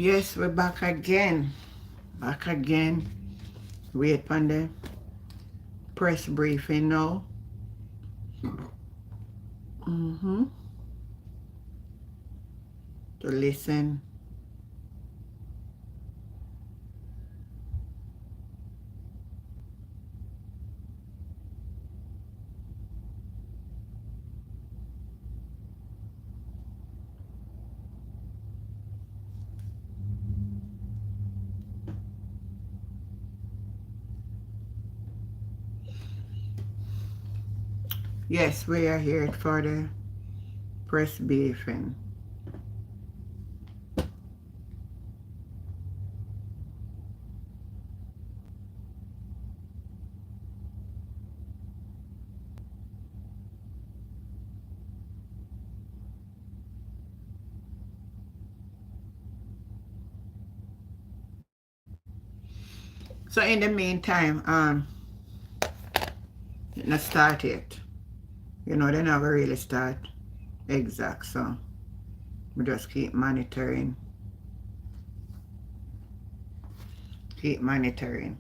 Yes, we're back again. Back again. Wait for the press briefing now. To listen. Yes, we are here for the press briefing. So in the meantime, it not start yet. You know, they never really start exact, so we just keep monitoring. Keep monitoring.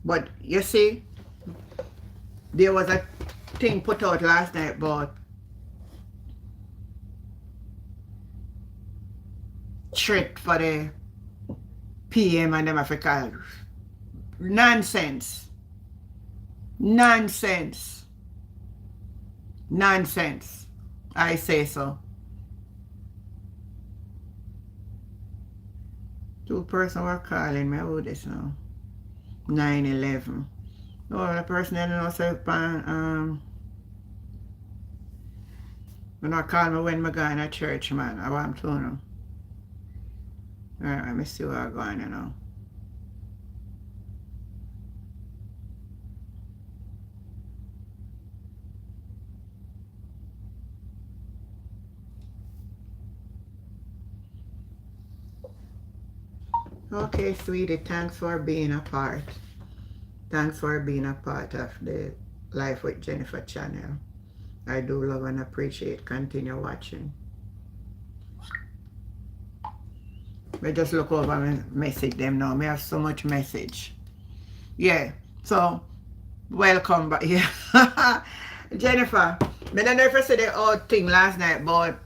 But you see, there was a thing put out last night about threat for the PM and them Africa. Nonsense. Nonsense. Nonsense. I say so. Two person were calling me about this now. 9/11. Oh, the person didn't know say when I call me when I go in a church, man. I want to know. Alright, let me see where I'm going, you know. Okay, sweetie, thanks for being a part. Thanks for being a part of the Life with Jennifer channel. I do love and appreciate. Continue watching. We just look over and message them now. We have so much message. Yeah, so welcome back. Yeah. Jennifer, I don't know if I said the old thing last night about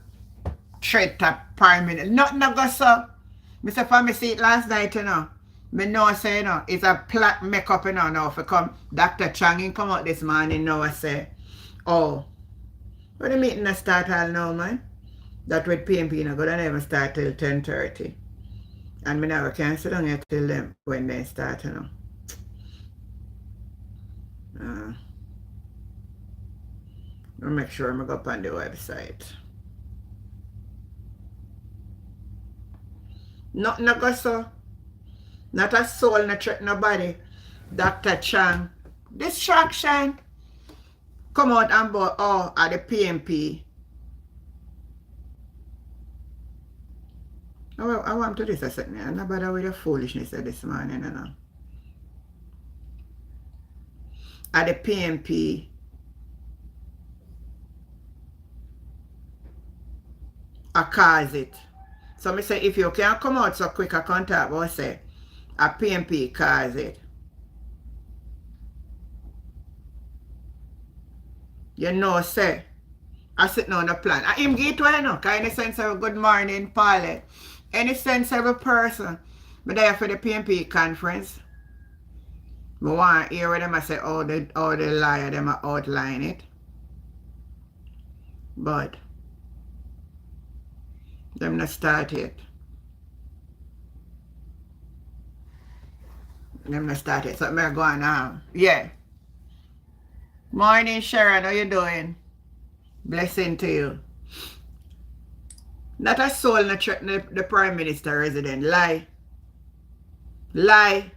threat to Prime Minister. Nothing I got so. Mr. Family see it last night, you know. Me know say, you know, it's a plot makeup, you know, now for come. Dr. Chang come out this morning now and say, oh, when the meeting a start all now, man? That with PNP, you know, go and even start till 10:30. And me never can sit down here till them when they start, you know. I'll make sure I go up on the website. Nothing I go so. Not a soul, not threat nobody. Dr. Chang. Distraction. Come out and board, oh, at the PNP. I want to do this a second. I'm not bother with the foolishness of this morning, you know. At the PNP. I cause it. So I say, if you can't come out so quick, I contact what I say. A PNP cause it. You know, say, I sit on the plan. I am get to you know, because any sense of good morning, Paulie. Any sense of a person. But there for the PNP conference. I want to hear where them I say, oh, the liar, them outline it. But them not start yet. Them not start yet. So I'm going on. Yeah. Morning, Sharon. How you doing? Blessing to you. Not a soul not threaten the Prime Minister resident. Lie. Lie.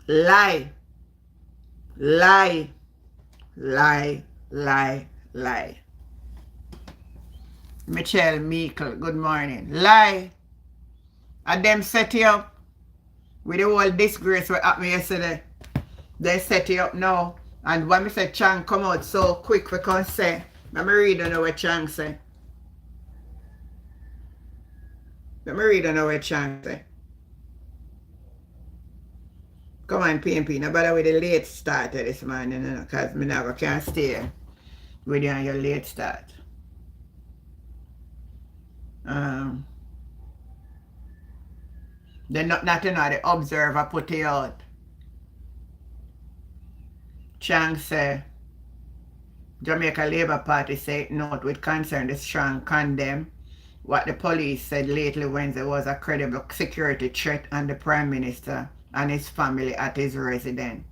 Lie. Lie. Lie. Lie. Lie. Michelle Meikle, good morning. Lie. And them set you up with the whole disgrace what happened yesterday. They set you up now. And when me say Chang come out so quick we can say, let me read on what Chang say. Let me read another chant. Come on, PNP. No bother with the late start this morning, because me never can stay with you on your late start. Then nothing the Observer put it out. Chang say, Jamaica Labour Party say note with concern the strong condemn what the police said lately Wednesday was a credible security threat on the Prime Minister and his family at his residence.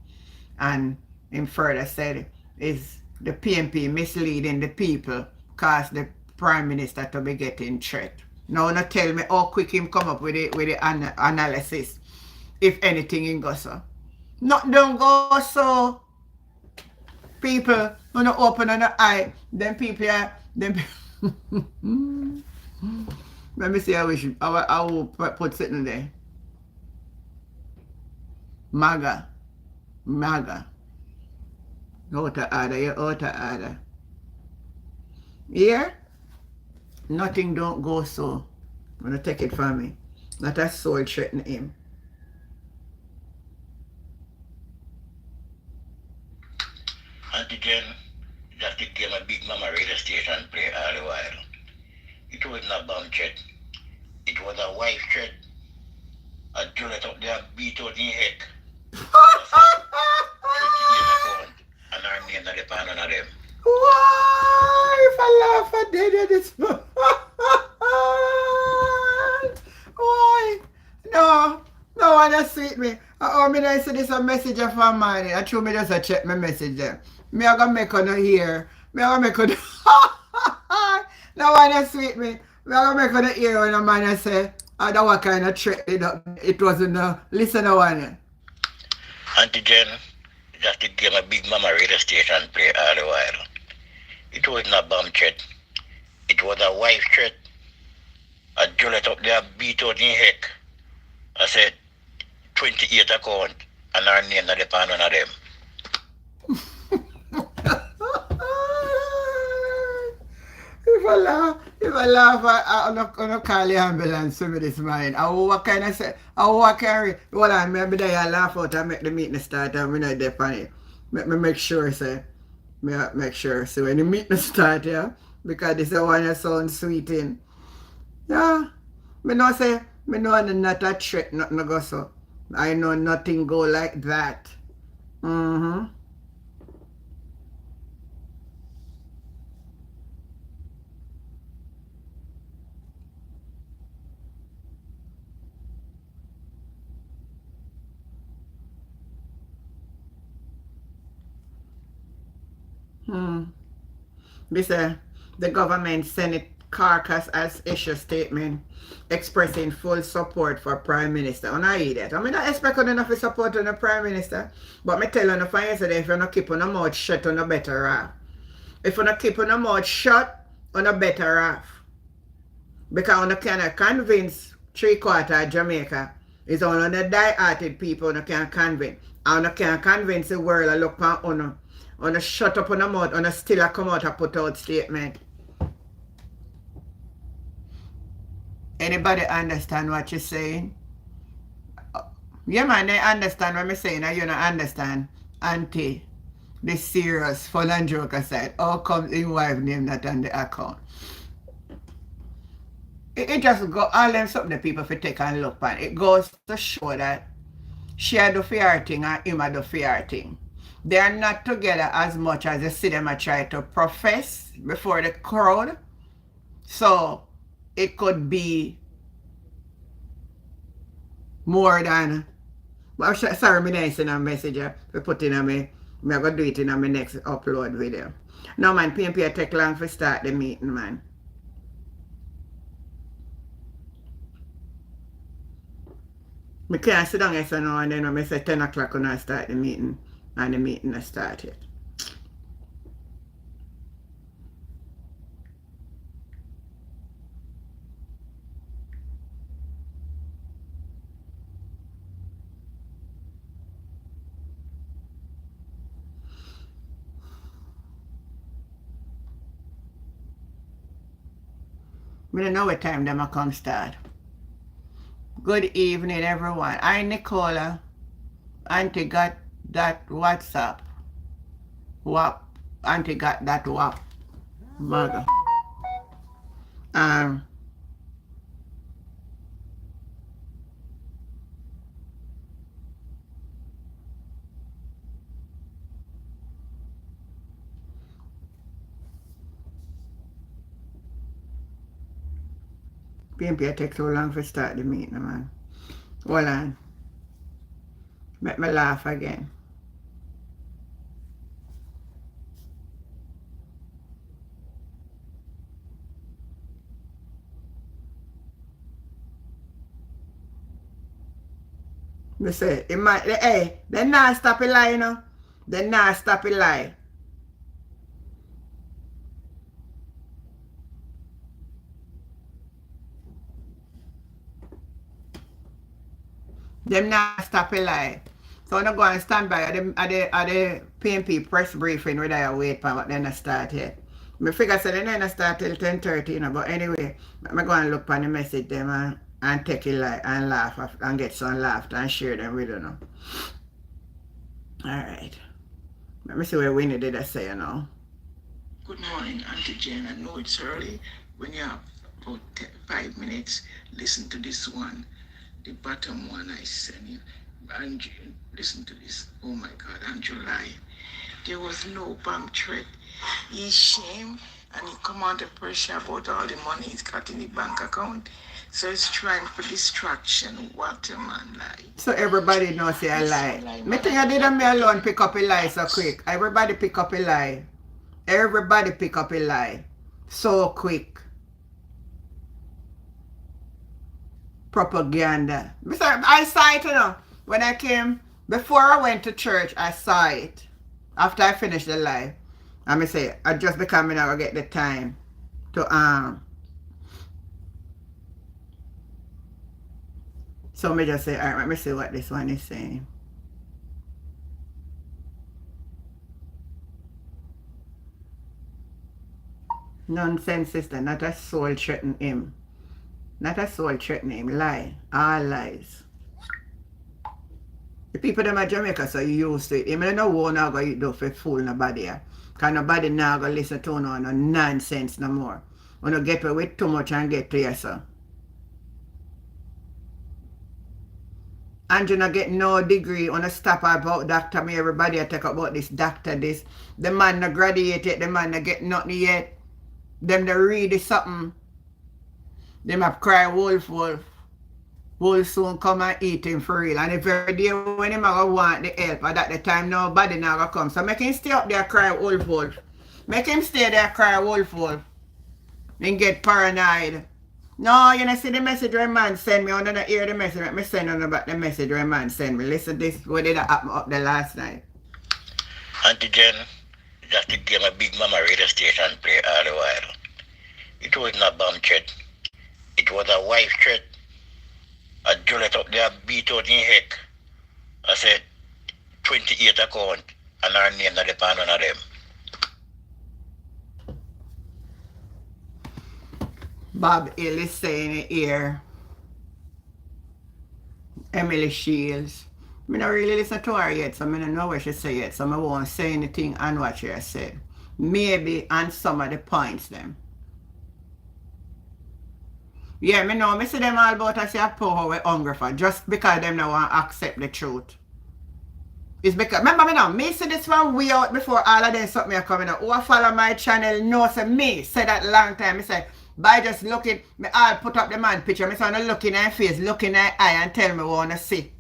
And him further said is the PNP misleading the people cause the Prime Minister to be getting threat. Now not tell me how quick him come up with the analysis. If anything in go so. Not don't go so. People wanna open an eye. Then people are them. Let me see how I will put something there. MAGA. Out of order, you're out of order. Here, nothing don't go so. I'm gonna take it from me. Not a soul threaten him. Antigen, just to give a big mama radio station play all the while. It wasn't a bomb threat. It was a wife threat. A Juliet up there beat out in heck. And her name not depend on them. Why? If I laugh at dead at this. Why? No one has sweet me. Oh, me I see this a message from money. I true me just a check my message there. Me I gonna make on hear. Me I gonna make on no one has sweet me. Me I gonna make on hear when a man say, I don't what kind of threat it wasn't listen to one. Antigen, just to give a big mama radio station play all the while. It wasn't a bomb threat. It was a wife threat. A Juliet up there beat out in heck. I said 28 account and her name not depend on them. If I laugh, I'm not call the ambulance for me this morning. What kind of say? What carry? Hold on, maybe they laugh out and make the meeting start and we not there on it. Make sure, say. Make sure. So when the meeting start, yeah, because this is one that sounds sweet in. Yeah, me know say, me know I'm not a threat, nothing go so. I know nothing go like that. This the government Senate caucus has issued a statement expressing full support for Prime Minister. And I hear that. I mean, I expect enough support on the Prime Minister. But me tell you from yesterday, if you not keep on a mouth shut, on a better off. If you not keep on a mouth shut, on a better off. Because you cannot convince 3/4 of Jamaica. It's only the die-hearted people you can convince. And you can convince the world to look on you shut up on a mouth, on still come out and put out statement. Anybody understand what you're saying? Yeah, man, they understand what I'm saying, and you don't understand. Auntie, the serious fun and joke aside, how come his wife name not on the account? It just go all them something that people for take and look at. It goes to show that she had do fair thing and him had do fair thing. They are not together as much as you see them try to profess before the crowd. So it could be more than. Well, sorry, me didn't send a message for putting on me. I'm going to do it in my next upload video. No, man, PNP take long for start the meeting, man. I can't sit down here so now and then when I say 10 o'clock when I start the meeting and the meeting has started. I don't know what time them come start. Good evening, everyone. I, Nicola. Auntie got that WhatsApp. WAP. Auntie got that WAP. Mother. Um, PNP take so long to start the meeting, man. Hold on. Make me laugh again. Me say, it might, hey, they not stop a lie, you know. They not stop a lie. Them not stop a lie. So I'm go and stand by at the PNP press briefing where I wait for what they not start yet. Me figure say they not start till 10:30, you know, but anyway, I'm go and look on the message them and take it like and laugh and get some laughter and share them with you know. Alright. Let me see what Winnie did I say, you know. Good morning, Auntie Jane. I know it's early. When you have about 5 minutes, listen to this one. The bottom one I sent you. And listen to this. Oh my God, on July. There was no bank threat. He's shame and he come under pressure about all the money he's got in the bank account. So he's trying for distraction. What a man lie. So everybody knows say I lie. Me think I didn't me alone pick up a lie so quick. Everybody pick up a lie. Everybody pick up a lie. So quick. Propaganda. I saw it, you know. When I came, before I went to church, I saw it. After I finished the live. And I say, I just become now I get the time to so me just say, alright, let me see what this one is saying. Nonsense, sister. Not a soul threaten him. Not a soul threaten him. Lie. All lies. The people them at Jamaica so used to it. I mean, no one now go do for fool nobody. Because nobody now go listen to no nonsense no more. When you get away with too much and get to yourself. And you not get no degree on a stop about doctor. Me everybody I take about this doctor this. The man not graduated, the man not get nothing yet. Them they read something. Them have cry wolf wolf. Will soon come and eat him for real. And if every day when him go want the help, at that the time nobody now go come. So make him stay up there cry wolf wolf. Make him stay there cry wolf wolf. And get paranoid. No, you know see the message where man send me. I don't hear the message. Let me send on about the message where man send me. Listen this what did happen up there last night. Auntie Jen, just to give my big mama radio station play all the while. It wasn't a bomb threat. It was a wife threat. A Juliet up there beat out in head. I said 28 account and her name not depend on them. Bob Hill is saying here. Emily Shields. I don't really listen to her yet, so I don't know what she say yet. So I won't say anything on what she said. Maybe on some of the points them. Yeah, me know. Me see them all about us have power with hungry for just because them don't want to accept the truth. It's because, remember me now, me see this one way out before all of them something are coming out. Who follow my channel know say me say that long time. Me say, by just looking, me all put up the man picture. Me say, I'm looking at face, looking at eye and tell me what I want to see.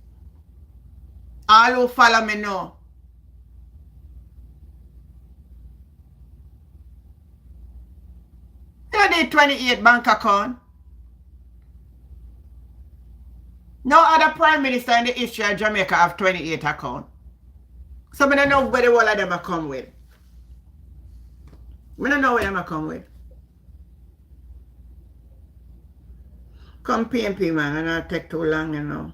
All who follow me know. You need 28 bank account. No other prime minister in the history of Jamaica have 28 account. So I don't know where the whole of them are come with. I don't know where them are come with. Come PNP man, and not take too long, you know.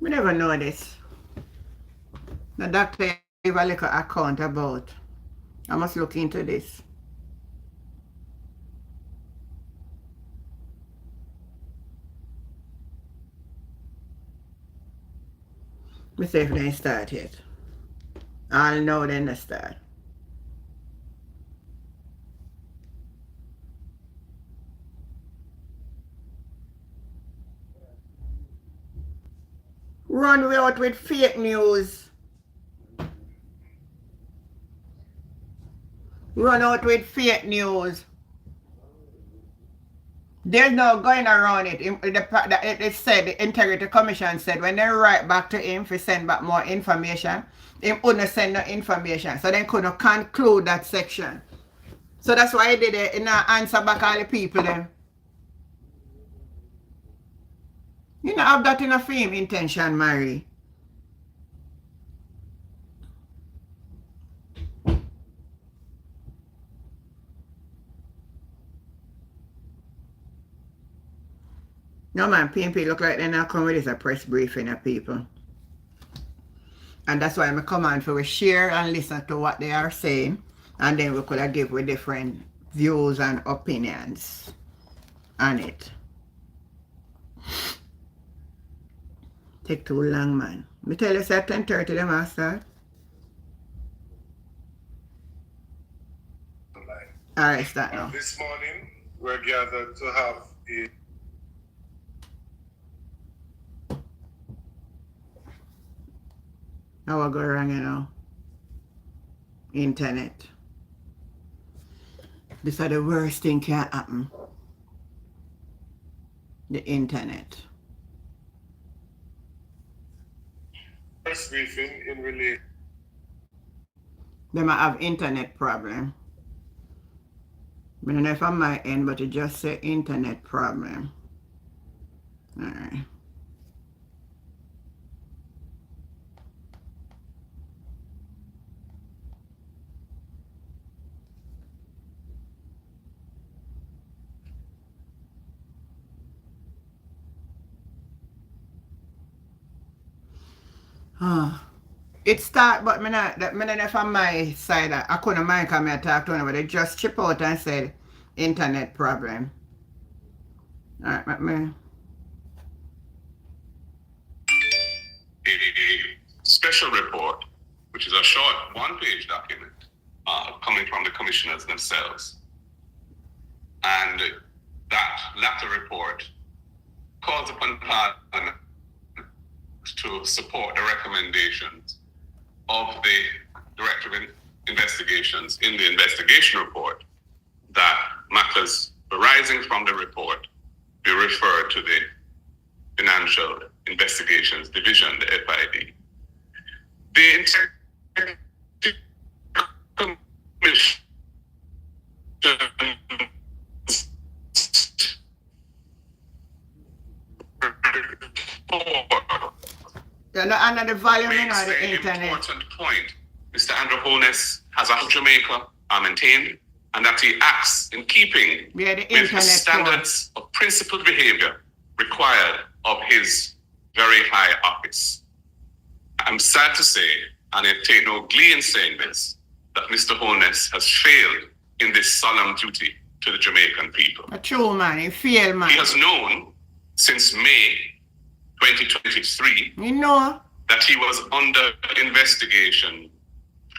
We never know this. The doctor gave a little account about. I must look into this. Me see if they start yet. I'll know then they start. Run we out with fake news. Run out with fake news. There's no going around it. It said, the Integrity Commission said, when they write back to him to send back more information, him wouldn't send no information. So they couldn't conclude that section. So that's why he did it. He not answer back all the people then. You know, have that in a film intention, Mary. No man, PNP look like they're not coming with this a press briefing of people. And that's why I command for we share and listen to what they are saying. And then we could give with different views and opinions on it. Take too long, man. Me tell you at 10:30 them I start. Alright, start now. This morning we're gathered to have a How I go wrong, you know? Internet. This is the worst thing can happen. The internet. press briefing in relation They might have internet problem. I don't know if on my end, but it just say internet problem. Alright. It start, but me not from my side. I couldn't mind come here talk to them, but they just chip out and said internet problem. Alright, let me. A special report, which is a short one-page document coming from the commissioners themselves. And that latter report calls upon Parliament to support the recommendations of the Director of Investigations in the investigation report, that matters arising from the report be referred to the Financial Investigations Division, the FID. The Commission Another volume in makes the the internet. important point. Mr. Andrew Holness has a Jamaica maintained, and that he acts in keeping Yeah, the with the internet standards of principled behavior required of his very high office. I'm sad to say, and I take no glee in saying this, that Mr. Holness has failed in this solemn duty to the Jamaican people. A true man, he fail man. He has known since May 2023 You know, that he was under investigation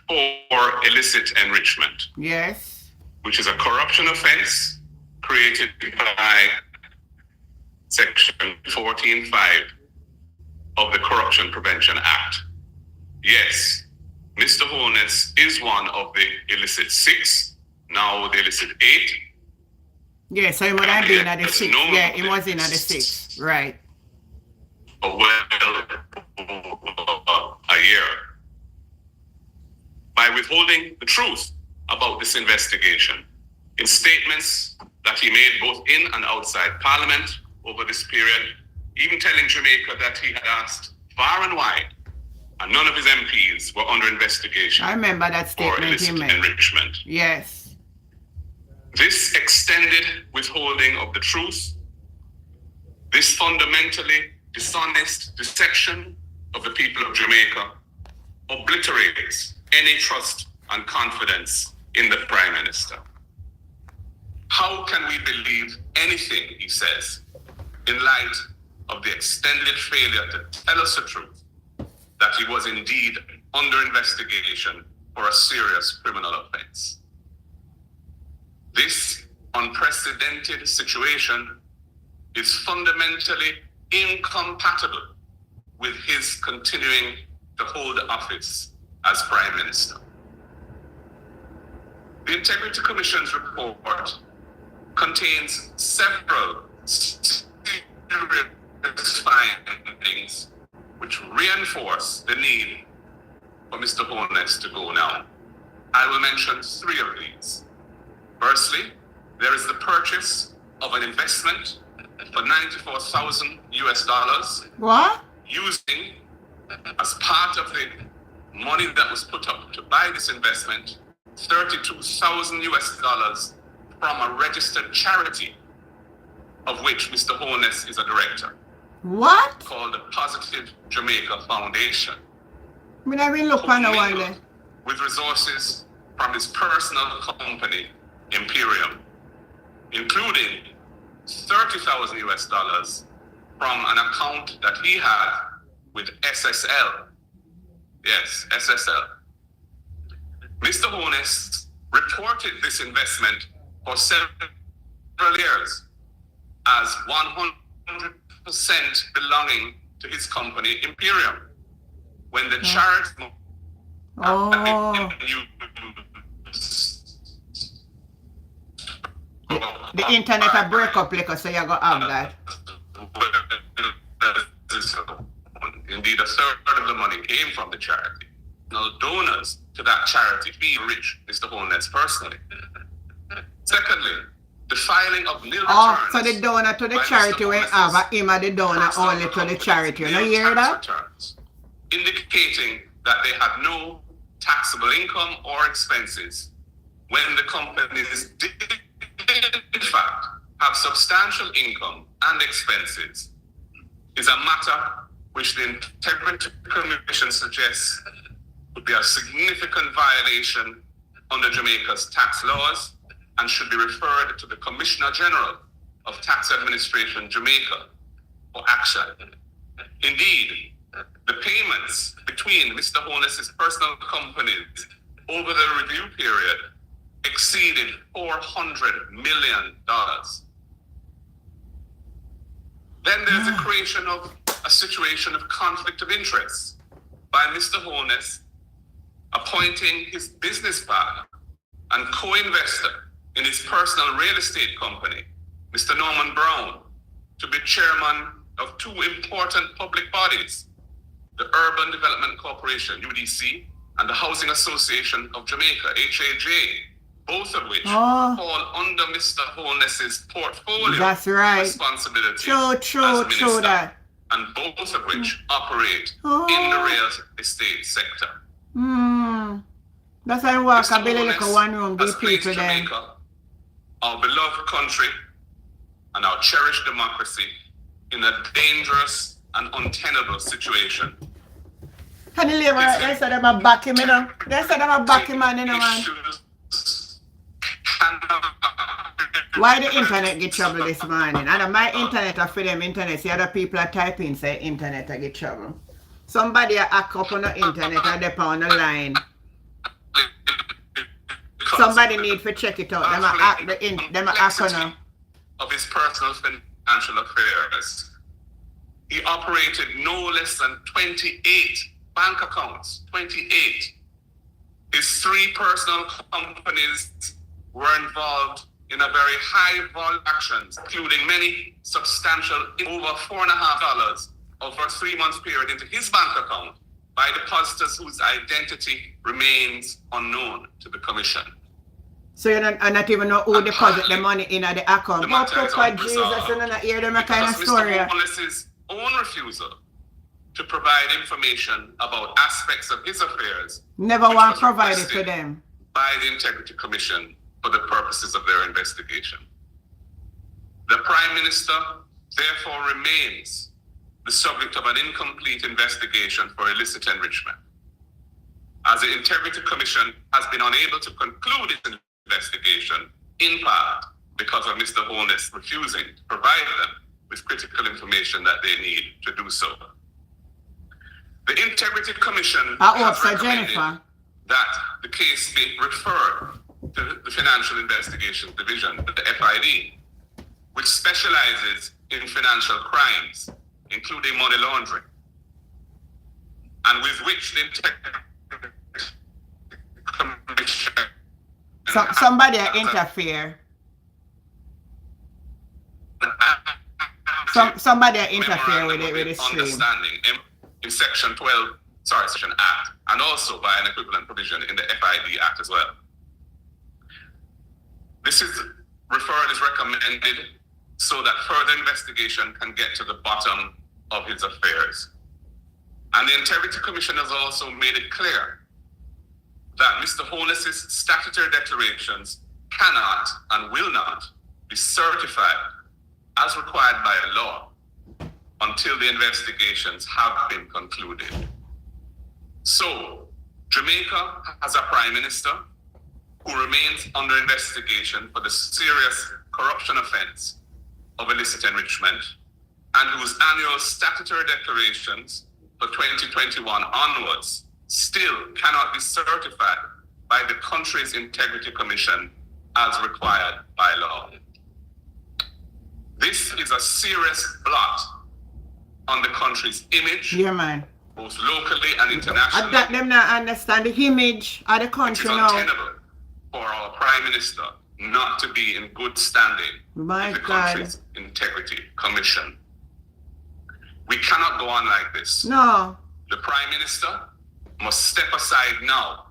for illicit enrichment, yes. which is a corruption offense created by Section 14.5 of the Corruption Prevention Act. Yes, Mr. Holness is one of the illicit 6, now the illicit 8. Yeah, so he would have been at the Yes, 6. no, Yeah, he was in at the 6. Right. Well, a year, by withholding the truth about this investigation in statements that he made both in and outside Parliament over this period, even telling Jamaica that he had asked far and wide, and none of his MPs were under investigation I remember that for statement he illicit made. enrichment. Yes. This extended withholding of the truth, this fundamentally dishonest deception of the people of Jamaica obliterates any trust and confidence in the Prime Minister. How can we believe anything he says in light of the extended failure to tell us the truth that he was indeed under investigation for a serious criminal offense? This unprecedented situation is fundamentally incompatible with his continuing to hold office as Prime Minister. The Integrity Commission's report contains several serious findings which reinforce the need for Mr. Holness to go now. I will mention three of these. Firstly, there is the purchase of an investment for $94,000 US. What? Using, as part of the money that was put up to buy this investment, $32,000 US from a registered charity of which Mr. Holness is a director. What? Called the Positive Jamaica Foundation. I mean, I will look on the one there. With resources from his personal company, Imperium, including $30,000 US from an account that he had with SSL. Yes, SSL. Mr. Holness reported this investment for several years as 100% belonging to his company, Imperium. When the charity the internet a break up like so you go have that. Indeed, a third of the money came from the charity. Now, donors to that charity feel rich, Mr. Holness personally. Secondly, the filing of nil returns. So the donor to the charity will have him and the donor only to the charity. You know, hear that? Returns, indicating that they had no taxable income or expenses when the companies did, in fact, have substantial income and expenses, is a matter which the Integrity Commission suggests would be a significant violation under Jamaica's tax laws and should be referred to the Commissioner General of Tax Administration, Jamaica, for action. Indeed, the payments between Mr. Holness's personal companies over the review period exceeded $400 million. Then there's the creation of a situation of conflict of interest by Mr. Holness appointing his business partner and co-investor in his personal real estate company, Mr. Norman Brown, to be chairman of two important public bodies, the Urban Development Corporation, UDC, and the Housing Association of Jamaica, HAJ, both of which fall under Mr. Holness's portfolio. That's right. Responsibility True that. And both of which operate in the real estate sector. That's why I walk a billy like a one room, these people there. Jamaica, our beloved country and our cherished democracy in a dangerous and untenable situation. And the labor, they said them a back him, you know. They said them a back him, man, you know, man. Why the internet get trouble this morning? And my internet are for them internet. See other people are typing say internet I get trouble. Somebody are hack up on the internet and they on the line. Somebody need to check it out. Them a hack them a hack on of his personal financial affairs. He operated no less than 28 bank accounts. 28. His three personal companies were involved in a very high volume actions, including many substantial, over $4.5 over a 3 month period into his bank account by depositors whose identity remains unknown to the Commission. So you not even know who deposit the money in the account. The matter is Jesus, you don't hear them a kind of story. Mr. Holness's own refusal to provide information about aspects of his affairs never want to provide it to them by the Integrity Commission for the purposes of their investigation. The Prime Minister therefore remains the subject of an incomplete investigation for illicit enrichment. As the Integrity Commission has been unable to conclude its investigation, in part because of Mr. Holness refusing to provide them with critical information that they need to do so. The Integrity Commission has recommended that the case be referred to the Financial Investigations Division, the FID, which specializes in financial crimes, including money laundering, and with which the Integrity Commission... somebody interfere. Somebody interfere with the stream. Understanding in Section 12, Section Act, and also by an equivalent provision in the FID Act as well. This is recommended so that further investigation can get to the bottom of his affairs. And the Integrity Commission has also made it clear that Mr. Holness's statutory declarations cannot and will not be certified as required by law until the investigations have been concluded. So, Jamaica has a Prime Minister who remains under investigation for the serious corruption offense of illicit enrichment, and whose annual statutory declarations for 2021 onwards still cannot be certified by the country's Integrity Commission as required by law. This is a serious blot on the country's image, both locally and internationally. That them not understand the image of the country now. It is untenable for our Prime Minister not to be in good standing with the country's Integrity Commission. We cannot go on like this. No. The Prime Minister must step aside now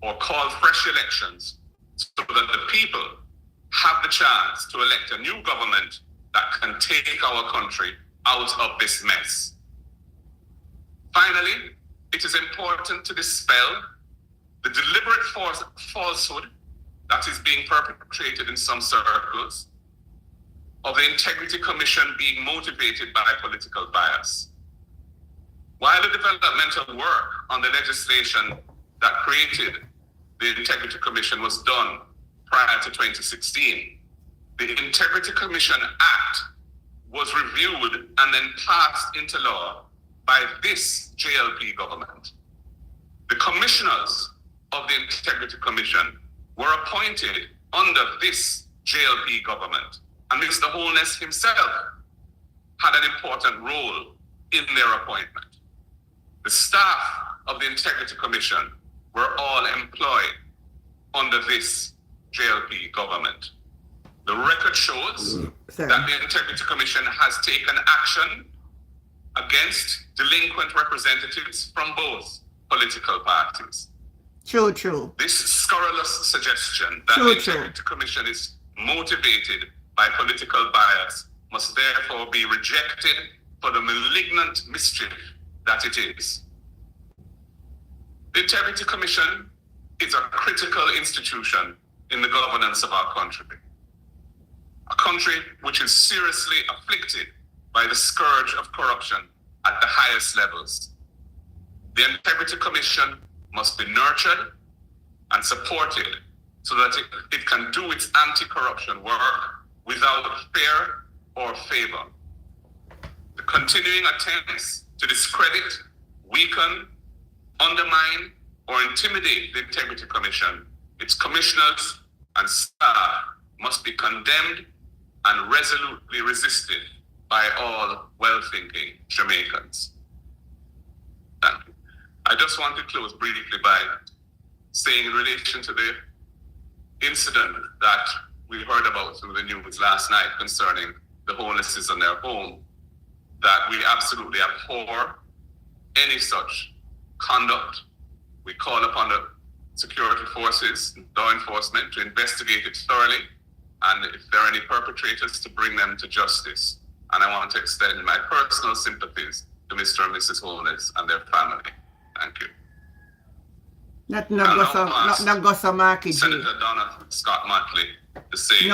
or call fresh elections so that the people have the chance to elect a new government that can take our country out of this mess. Finally, it is important to dispel the deliberate falsehood that is being perpetrated in some circles of the Integrity Commission being motivated by political bias. While the developmental work on the legislation that created the Integrity Commission was done prior to 2016, the Integrity Commission Act was reviewed and then passed into law by this JLP government. The commissioners of the Integrity Commission were appointed under this JLP government, and Mr. Holness himself had an important role in their appointment. The staff of the Integrity Commission were all employed under this JLP government. The record shows that the Integrity Commission has taken action against delinquent representatives from both political parties. True. This scurrilous suggestion that the Integrity Commission is motivated by political bias must therefore be rejected for the malignant mischief that it is. The Integrity Commission is a critical institution in the governance of our country. A country which is seriously afflicted by the scourge of corruption at the highest levels. The Integrity Commission must be nurtured and supported so that it can do its anti-corruption work without fear or favor. The continuing attempts to discredit, weaken, undermine, or intimidate the Integrity Commission, its commissioners and staff must be condemned and resolutely resisted by all well-thinking Jamaicans. Thank you. I just want to close briefly by saying in relation to the incident that we heard about through the news last night concerning the Holnesses in their home, that we absolutely abhor any such conduct. We call upon the security forces, law enforcement, to investigate it thoroughly, and if there are any perpetrators, to bring them to justice. And I want to extend my personal sympathies to Mr. and Mrs. Holness and their family. Thank you. Nothing go so Marky G. Senator Donna Scott Motley to say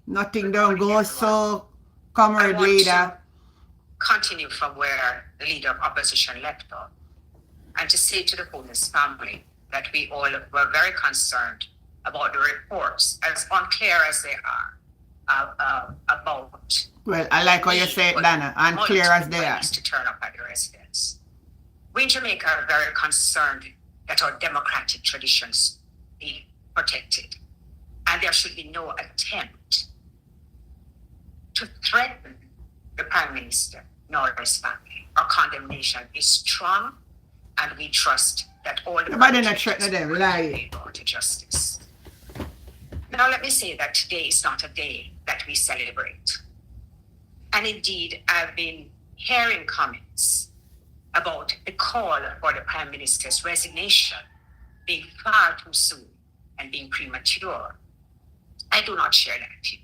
nothing don't go so, comrade leader. continue from where the leader of opposition left off and to say to the homeless family that we all were very concerned about the reports, as unclear as they are, about. Well, I like how you say it, Dana, unclear as they are. To turn up at the residence. We in Jamaica are very concerned that our democratic traditions be protected, and there should be no attempt to threaten the Prime Minister nor his family. Our condemnation is strong, and we trust that all the Nobody not threaten them, lie. to justice. Now let me say that today is not a day that we celebrate. And indeed, I've been hearing comments about the call for the Prime Minister's resignation being far too soon and being premature. I do not share that view.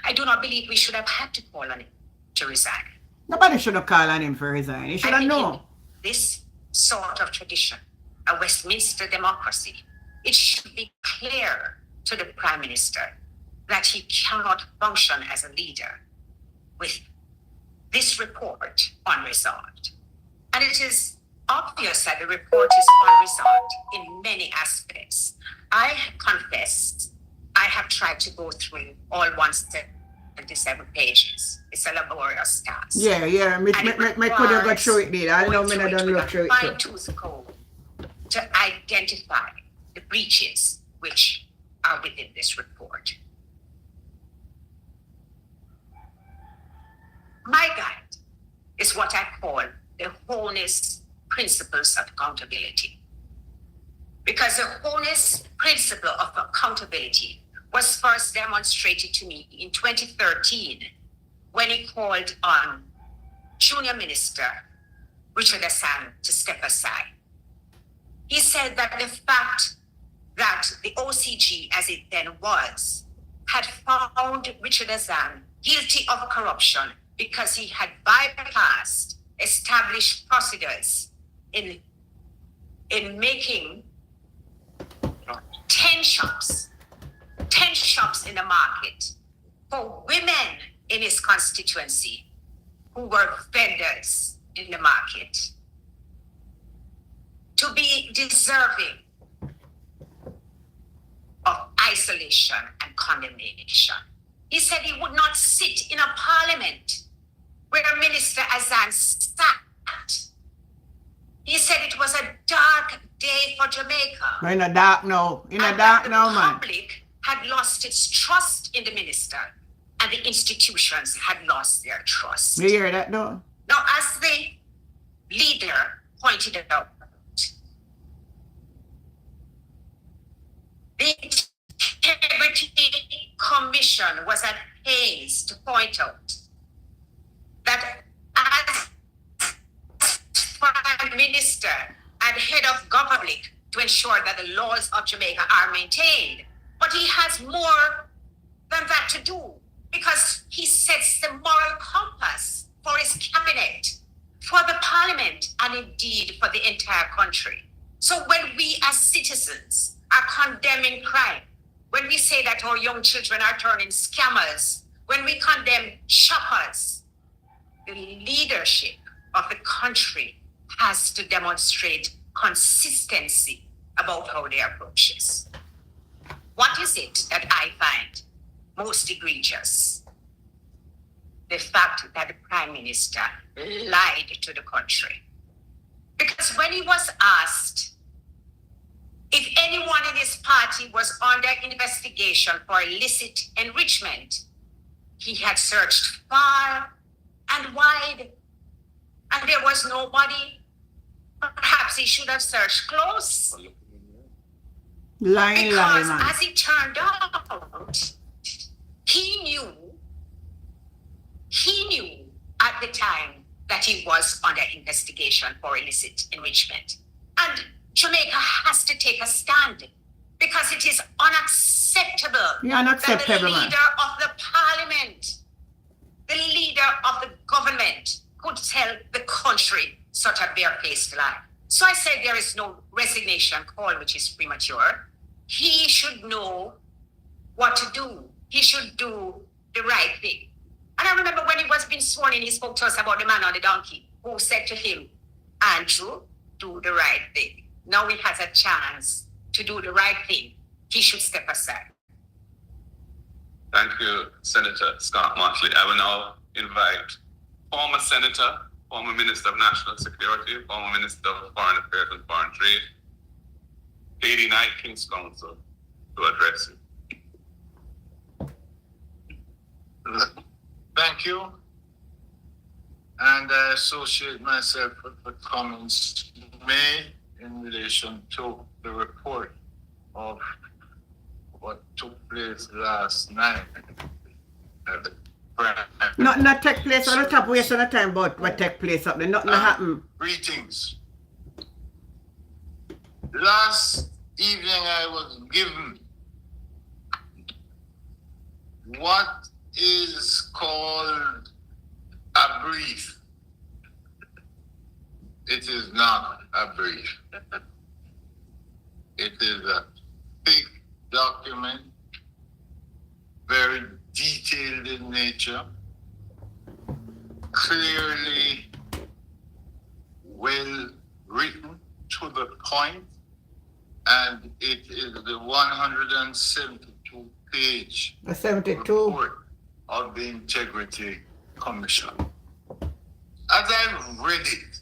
I do not believe we should have had to call on him to resign. Nobody should have called on him for resign. He should have known. This sort of tradition, a Westminster democracy, it should be clear to the Prime Minister that he cannot function as a leader with this report unresolved. And it is obvious that the report is unresolved in many aspects. I confess, I have tried to go through all 177 pages. It's a laborious task. Yeah. Me could have got through it, did I know me not done look through it. Fine-tooth comb to identify the breaches which are within this report. My guide is what I call the wholeness principles of accountability. Because the wholeness principle of accountability was first demonstrated to me in 2013 when he called on Junior Minister Richard Hassan to step aside. He said that the fact that the OCG, as it then was, had found Richard Hassan guilty of corruption because he had bypassed established procedures in making 10 shops in the market for women in his constituency who were vendors in the market to be deserving of isolation and condemnation. He said he would not sit in a parliament where Minister Azan sat. He said it was a dark day for Jamaica. In a dark now. Man. The public had lost its trust in the minister, and the institutions had lost their trust. You hear that though? Now, as the leader pointed out, the Integrity Commission was at pains to point out that as Prime Minister and head of government to ensure that the laws of Jamaica are maintained. But he has more than that to do because he sets the moral compass for his cabinet, for the parliament, and indeed for the entire country. So when we as citizens are condemning crime, when we say that our young children are turning scammers, when we condemn shoppers, the leadership of the country has to demonstrate consistency about how they approach this. What is it that I find most egregious? The fact that the Prime Minister lied to the country. Because when he was asked if anyone in his party was under investigation for illicit enrichment, he had searched far and wide, and there was nobody. Perhaps he should have searched close. Because as it turned out, he knew at the time that he was under investigation for illicit enrichment. And Jamaica has to take a stand because it is unacceptable that the leader of the parliament, the leader of the government could tell the country such a barefaced lie. So I said there is no resignation call, which is premature. He should know what to do. He should do the right thing. And And I remember when he was being sworn in, he spoke to us about the man on the donkey who said to him, Andrew, do the right thing. Now he has a chance to do the right thing. He should step aside. Thank you, Senator Scott Martley. I will now invite former Senator, former Minister of National Security, former Minister of Foreign Affairs and Foreign Trade, Katie Knight, King's Counsel, to address you. Thank you. And I associate myself with the comments made in relation to the report of what took place last night at the Not take place on the top waste of the time, but what take place up there. Nothing happened. Greetings. Last evening I was given what is called a brief. It is not a brief. It is a big document, very detailed in nature, clearly well written to the point, and it is the 172 page 72. report of the Integrity Commission. As I read it,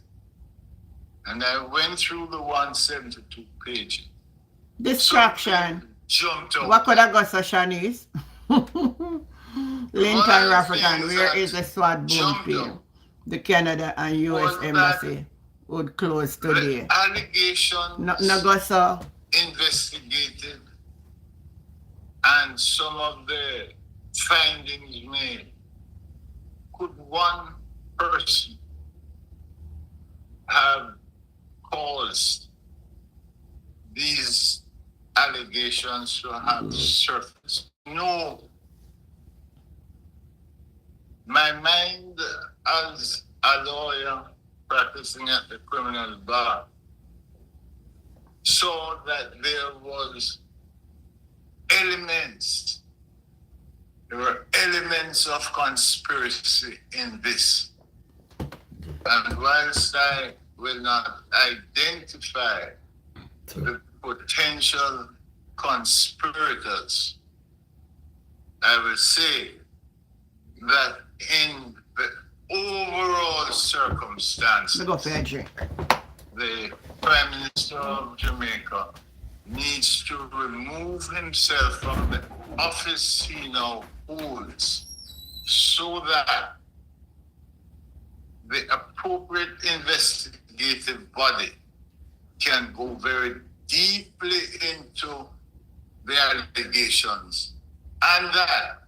and I went through the 172 pages, Distraction. jumped out. What could I go, so Shanice? Lincoln African, where is the SWAT boom field? The Canada and US Embassy would close today. The allegations No go, so. investigated and some of the findings made. Could one person have caused these allegations to have surfaced? No. My mind as a lawyer practicing at the criminal bar saw that there were elements of conspiracy in this. And whilst I will not identify the potential conspirators, I will say that in the overall circumstances, the Prime Minister of Jamaica needs to remove himself from the office he now holds so that the appropriate investigative body can go very deeply into the allegations, and that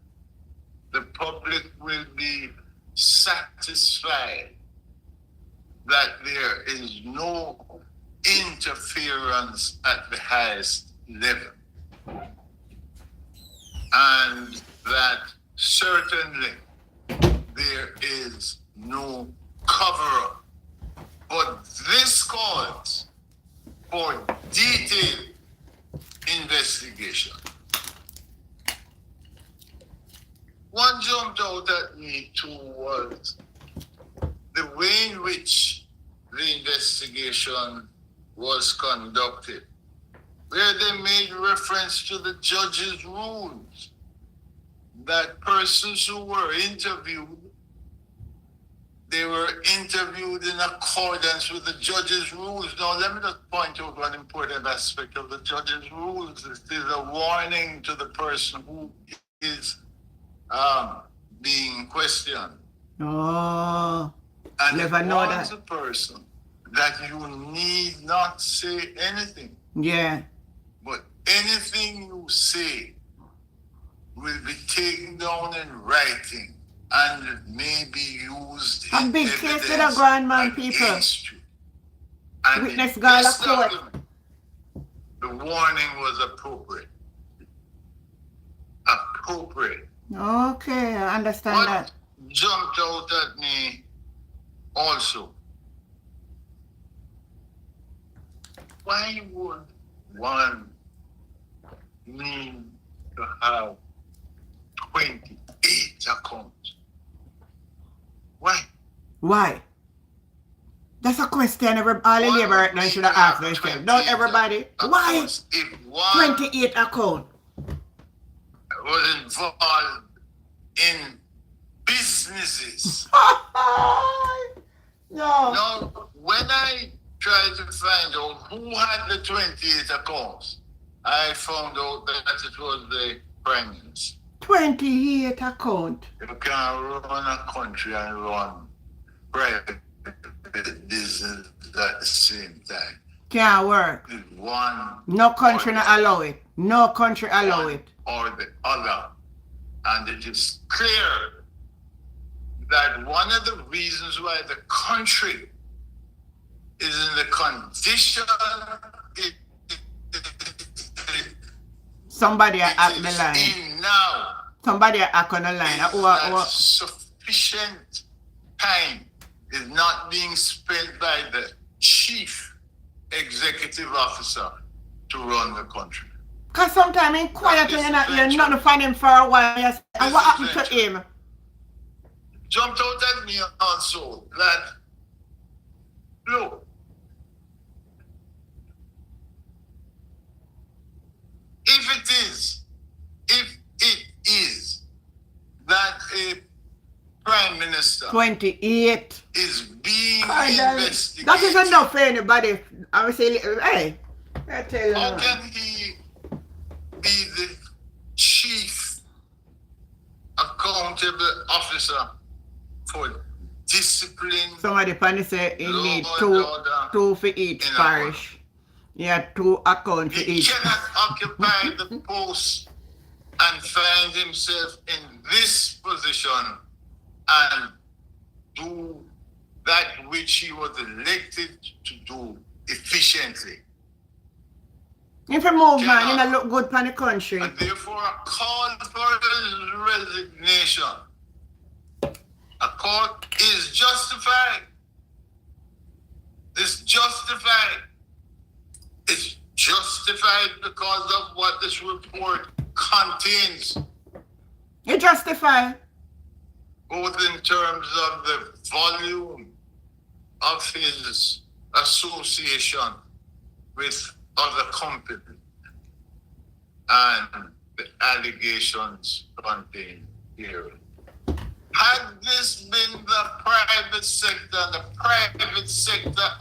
the public will be satisfied that there is no interference at the highest level, and that certainly there is no cover-up. But this calls for detailed investigation. What jumped out at me too was the way in which the investigation was conducted, where they made reference to the judge's rules, that persons who were interviewed, they were interviewed in accordance with the judge's rules. Now, let me just point out one important aspect of the judge's rules. It is a warning to the person who is being questioned. Oh, And never it know warns that. a person that you need not say anything. Yeah. But anything you say will be taken down in writing and may be used A in big case evidence with a grand man, people. against you. And Witness in Gala this court. document, the warning was appropriate. Appropriate. Okay, I understand What that. jumped out at me also, why would one need to have 28 accounts? Why? That's a question all the labor right now should have asked themselves. Not everybody. Why? If one 28 account. was involved in businesses. No. Now, when I tried to find out who had the 28 accounts, I found out that it was the Prime Minister. 28 account. You can't run a country and run private business at the same time. Can't work. One. No country not allow it. No country allow it. Or the other. And it is clear that one of the reasons why the country is in the condition Somebody it at the is line. in now. Somebody at on the line. Is that sufficient time is not being spent by the chief executive officer to run the country. Because sometimes in quiet and you're not hearing nothing from him for a while. Yes. And what happened to him? Jumped out at me also that, look, if it is that a prime minister 28. is being investigated, that is enough for anybody. I would say, hey, I tell you. How can he be the chief accountable officer for discipline? Somebody funny say he need law two for each in a parish. Yeah, 2 accounts for He each. cannot occupy the post and find himself in this position and do that which he was elected to do efficiently. If you move, man, you don't look good for the country. And therefore, a call for his resignation. A call is justified. It's justified. It's justified because of what this report contains. You justify. Both in terms of the volume of his association with other companies and the allegations contained here. Had this been the private sector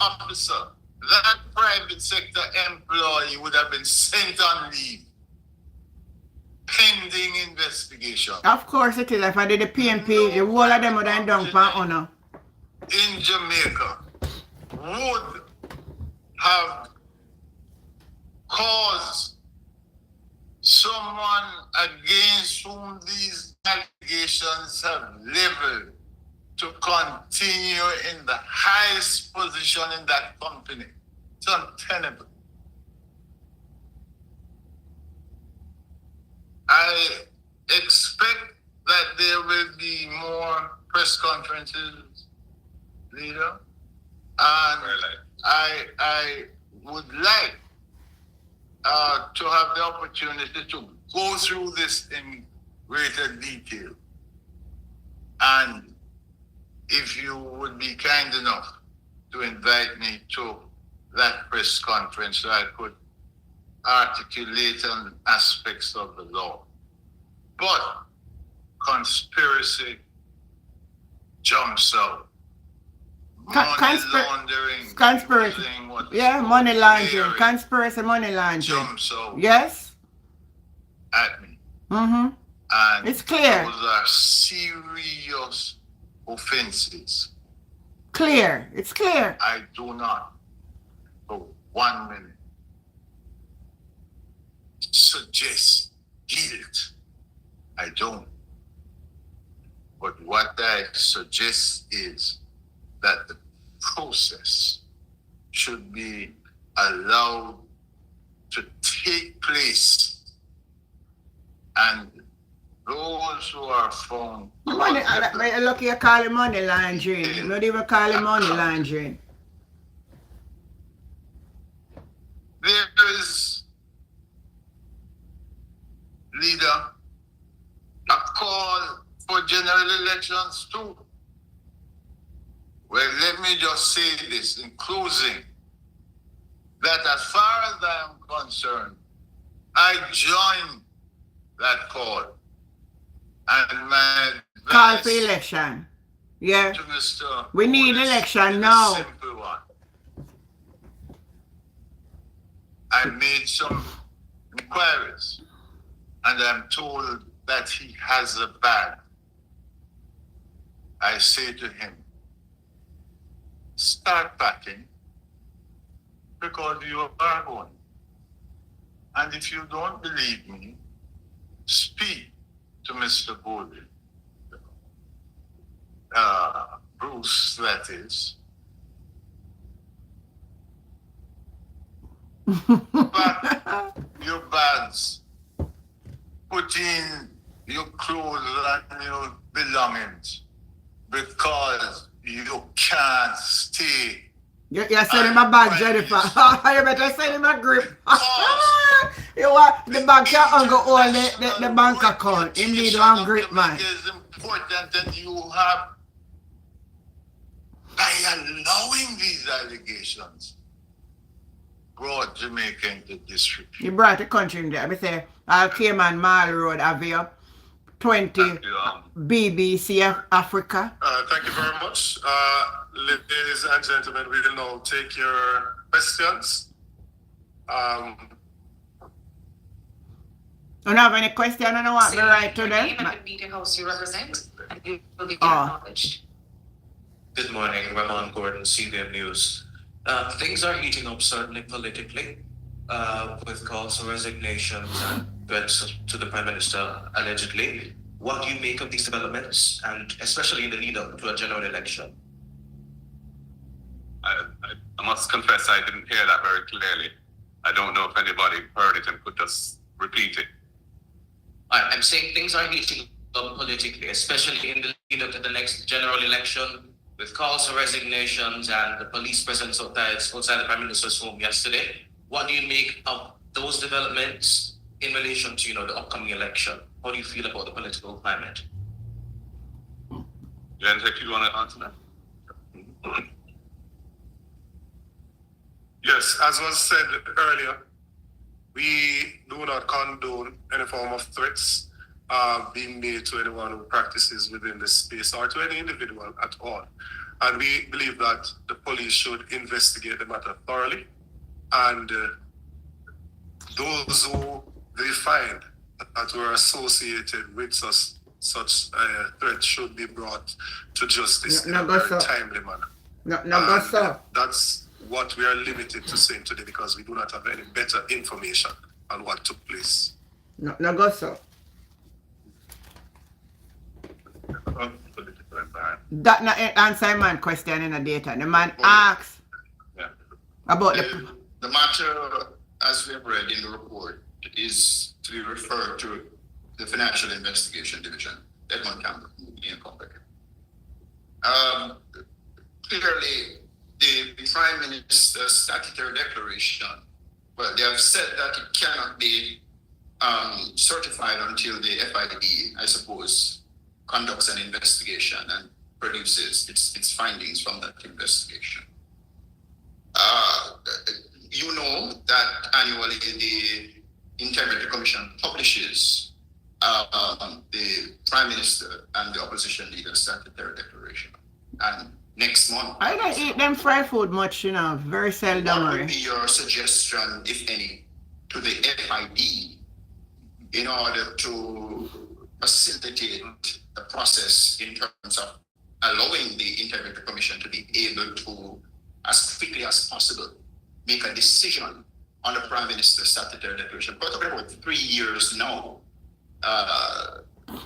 officer, that private sector employee would have been sent on leave pending investigation. Of course it is. If I did the PNP, the whole of them would have done for honor. In Jamaica would have caused someone against whom these allegations have leveled to continue in the highest position in that company. It's untenable. I expect that there will be more press conferences, leader, and I would like to have the opportunity to go through this in greater detail. And if you would be kind enough to invite me to that press conference so I could articulate on aspects of the law. But conspiracy jumps out. Money laundering. Conspiracy. Yeah, money laundering. Conspiracy, money laundering. Jumps out. Yes? At me. Mm-hmm. And it's clear. Those are serious offenses. Clear. It's clear. I do not, for 1 minute, suggest guilt. I don't. But what I suggest is that the process should be allowed to take place, and those who are found money, look, you call it money laundering. You don't even call it money laundering. There is, leader, a call for general elections too. Well, let me just say this in closing, that as far as I am concerned, I join that call. And my Call advice for election. Yeah. to Mr. We need Wallace election is a now. simple one. I made some inquiries, and I'm told that he has a bag. I say to him, start packing, because you are going. And if you don't believe me, speak to Mr. Bowley. Bruce, that is. Pack your bags, put in your clothes and your belongings, because you can't stay. You're sending my bag, Jennifer. You better send him a grip. You want the bank can't go all the bank account. You need one grip, man. It is important that you have, by allowing these allegations, brought Jamaica into disrepute. You brought the country in there. I say, I came on Mall Road, Avia, 20 BBC Africa. Thank you very much. Ladies and gentlemen, we will now take your questions. Don't have any question? I don't want to write to them. Name and the media house you represent, and you will be acknowledged. Good morning, Ramon Gordon, CBM News. Things are heating up certainly politically, with calls for resignations and threats to the Prime Minister allegedly. What do you make of these developments, and especially in the lead up to a general election? I must confess I didn't hear that very clearly. I don't know if anybody heard it and could just repeat it. I'm saying things are heating up politically, especially in the lead up to the next general election, with calls for resignations and the police presence outside the Prime Minister's home yesterday. What do you make of those developments in relation to the upcoming election? How do you feel about the political climate? Jensek, you want to answer that? Yes, as was said earlier, we do not condone any form of threats being made to anyone who practices within this space or to any individual at all. And we believe that the police should investigate the matter thoroughly, and those who they find that were associated with such threats should be brought to justice in a very timely manner. That's what we are limited to saying today, because we do not have any better information on what took place. No go so. That not answer my question in the data. The man asks about the matter, as we have read in the report, is to be referred to the Financial Investigation Division, Edmund Campbell, in Company. Clearly, the Prime Minister's statutory declaration, well, they have said that it cannot be certified until the FID, I suppose, conducts an investigation and produces its findings from that investigation. You know that annually the Integrity Commission publishes the Prime Minister and the opposition leader's statutory declaration. And next month, I don't eat them fried food much, very seldom. What would be your suggestion, if any, to the FID in order to facilitate the process in terms of allowing the Integrity Commission to be able to, as quickly as possible, make a decision on the Prime Minister's statutory declaration? We're talking about 3 years now,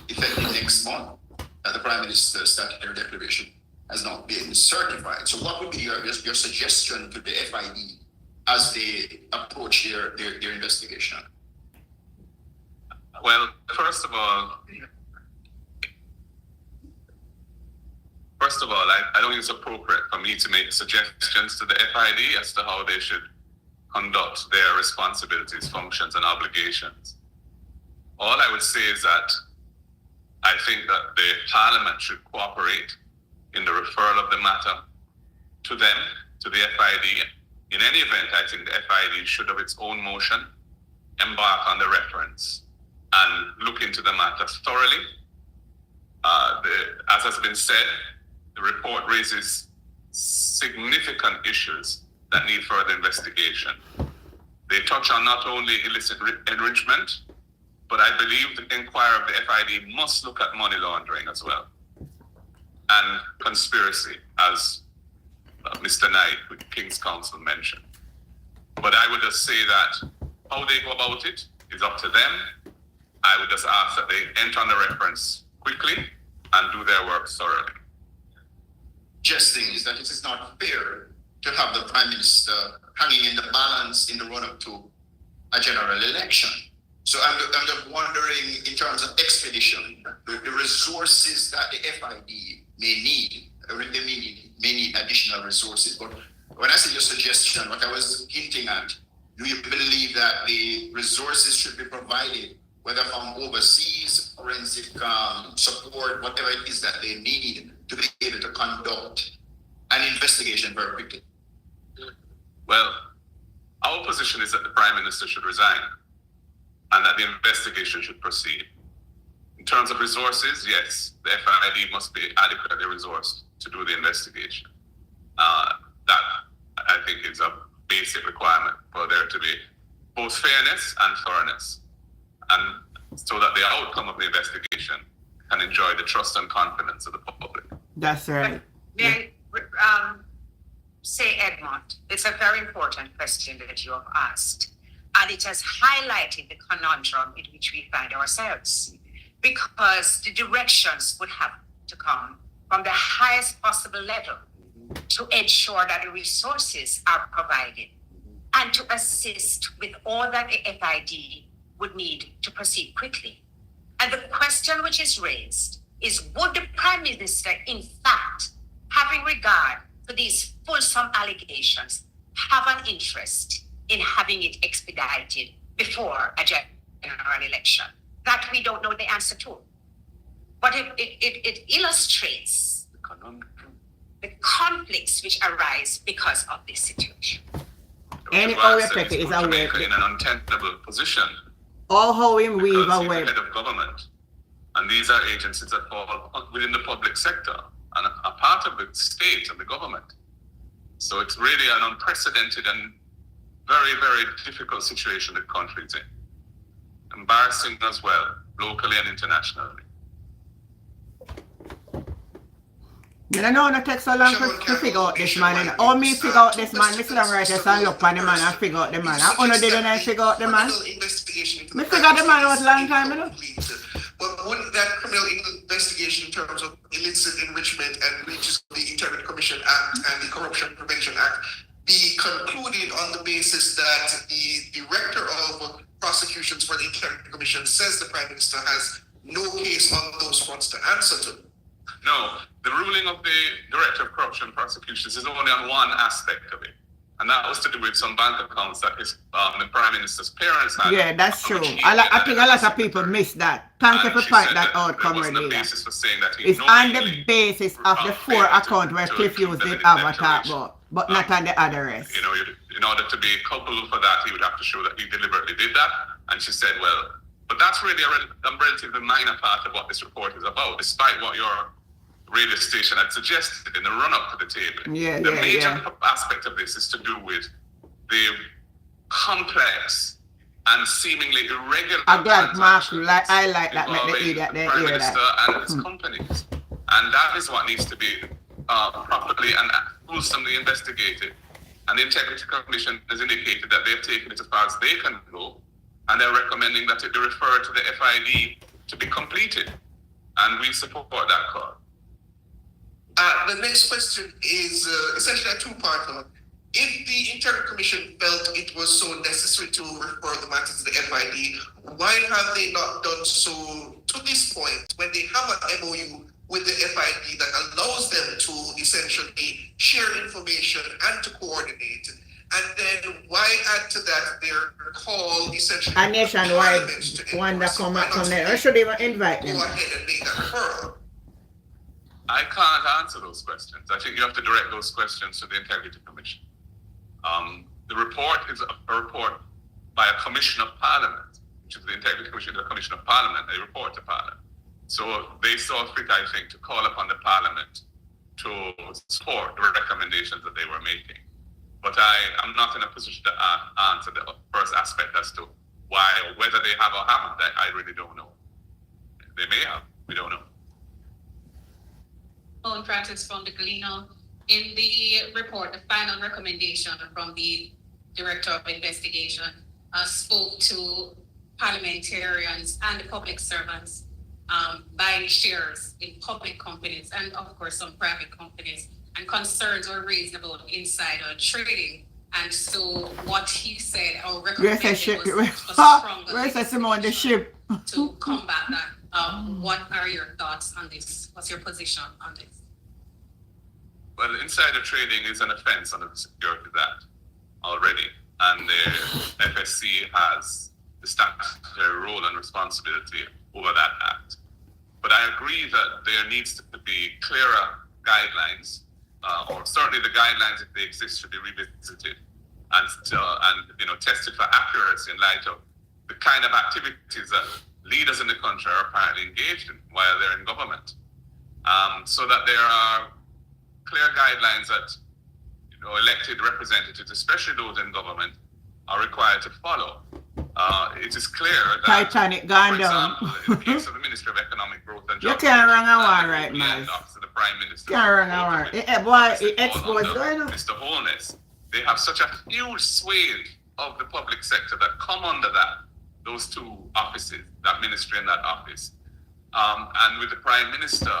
effective next month, that the Prime Minister's statutory declaration has not been certified. So what would be your suggestion to the FID as they approach their investigation? Well, first of all, I don't think it's appropriate for me to make suggestions to the FID as to how they should conduct their responsibilities, functions, and obligations. All I would say is that I think that the Parliament should cooperate in the referral of the matter to them, to the FID. In any event, I think the FID should, of its own motion, embark on the reference and look into the matter thoroughly. As has been said, the report raises significant issues that need further investigation. They touch on not only illicit enrichment, but I believe the inquiry of the FID must look at money laundering as well, and conspiracy, as Mr. Knight with King's Counsel mentioned. But I would just say that how they go about it is up to them. I would just ask that they enter on the reference quickly and do their work thoroughly. Just is that it is not fair to have the Prime Minister hanging in the balance in the run-up to a general election. So I'm just wondering, in terms of expedition, the resources that the FID may need, they may need additional resources. But when I say your suggestion, what I was hinting at, do you believe that the resources should be provided, whether from overseas, forensic support, whatever it is that they need to be able to conduct an investigation very quickly? Well, our position is that the Prime Minister should resign and that the investigation should proceed. In terms of resources, yes, the FID must be adequately resourced to do the investigation. That, I think, is a basic requirement for there to be both fairness and thoroughness, and so that the outcome of the investigation can enjoy the trust and confidence of the public. That's right. May I say, Edmond, it's a very important question that you have asked, and it has highlighted the conundrum in which we find ourselves, because the directions would have to come from the highest possible level to ensure that the resources are provided and to assist with all that the FID would need to proceed quickly. And the question which is raised is, would the Prime Minister, in fact, having regard for these fulsome allegations, have an interest in having it expedited before a general election? That we don't know the answer to. But it illustrates the conflicts which arise because of this situation. Any OFP is aware aware in an untenable position. All how him weave Because he's away. the head of government, and these are agencies that fall within the public sector and are part of the state and the government. So it's really an unprecedented and very, very difficult situation the country is in. Embarrassing as well, locally and internationally. I don't know it takes so long to figure out this man. All me figure out this man, me sit down right here and look on the man and figure out the man. I only didn't I figure out the man. Me figure the man out a long time, you know. But wouldn't that criminal investigation in terms of illicit enrichment and breaches of the Integrity Commission Act and the Corruption Prevention Act be concluded on the basis that the Director of Prosecutions for the Integrity Commission says the Prime Minister has no case on those fronts to answer to? No, the ruling of the Director of Corruption Prosecutions is only on one aspect of it. And that was to do with some bank accounts that his, the Prime Minister's parents had. Yeah, that's true. I think a lot of people miss that. Thank you for pointing that out, Comrade. It's on the basis of the 4 accounts where Cliff used the avatar about, but not on the other rest. You know, in order to be culpable for that, he would have to show that he deliberately did that. And she said, well, but that's really a relatively minor part of what this report is about, despite what your radio station had suggested in the run-up to the table. The major aspect of this is to do with the complex and seemingly irregular. I'm glad Mark I like that make the idiot the Prime Minister and his companies. And that is what needs to be properly and fulsomely investigated. And the Integrity Commission has indicated that they've taken it as far as they can go, and they're recommending that it be referred to the FID to be completed. And we support that call. The next question is essentially a two-parter. If the Integrity Commission felt it was so necessary to refer the matter to the FID, why have they not done so to this point when they have an MOU with the FID that allows them to essentially share information and to coordinate? And then why add to that their call essentially a nationwide one that come there? I should even invite them. Go ahead and make that referral. I can't answer those questions. I think you have to direct those questions to the Integrity Commission. The report is a report by a Commission of Parliament, which is the Integrity Commission, the Commission of Parliament. They report to Parliament. So they saw fit, I think, to call upon the Parliament to support the recommendations that they were making. But I'm not in a position to answer the first aspect as to why or whether they have or haven't. I really don't know. They may have. We don't know. Own practice from the Galeno. In the report, the final recommendation from the Director of Investigation spoke to parliamentarians and the public servants buying shares in public companies and, of course, some private companies. And concerns were raised about insider trading. And so what he said or recommended was stronger where's the ship to combat that. What are your thoughts on this? What's your position on this? Well, insider trading is an offense under the Securities Act already, and the FSC has the statutory role and responsibility over that act. But I agree that there needs to be clearer guidelines, or certainly the guidelines, if they exist, should be revisited and tested for accuracy in light of the kind of activities that leaders in the country are apparently engaged in while they're in government. So that there are clear guidelines that elected representatives, especially those in government, are required to follow. It is clear that, Titanic gone for down. example, in the case of the Ministry of Economic Growth and You Jobs, can't run a war right now. the Office of the Prime Minister, Can't run a war. It exposed going on. Mr. Holness, they have such a huge swathe of the public sector that come under those two offices, that ministry and that office. And with the Prime Minister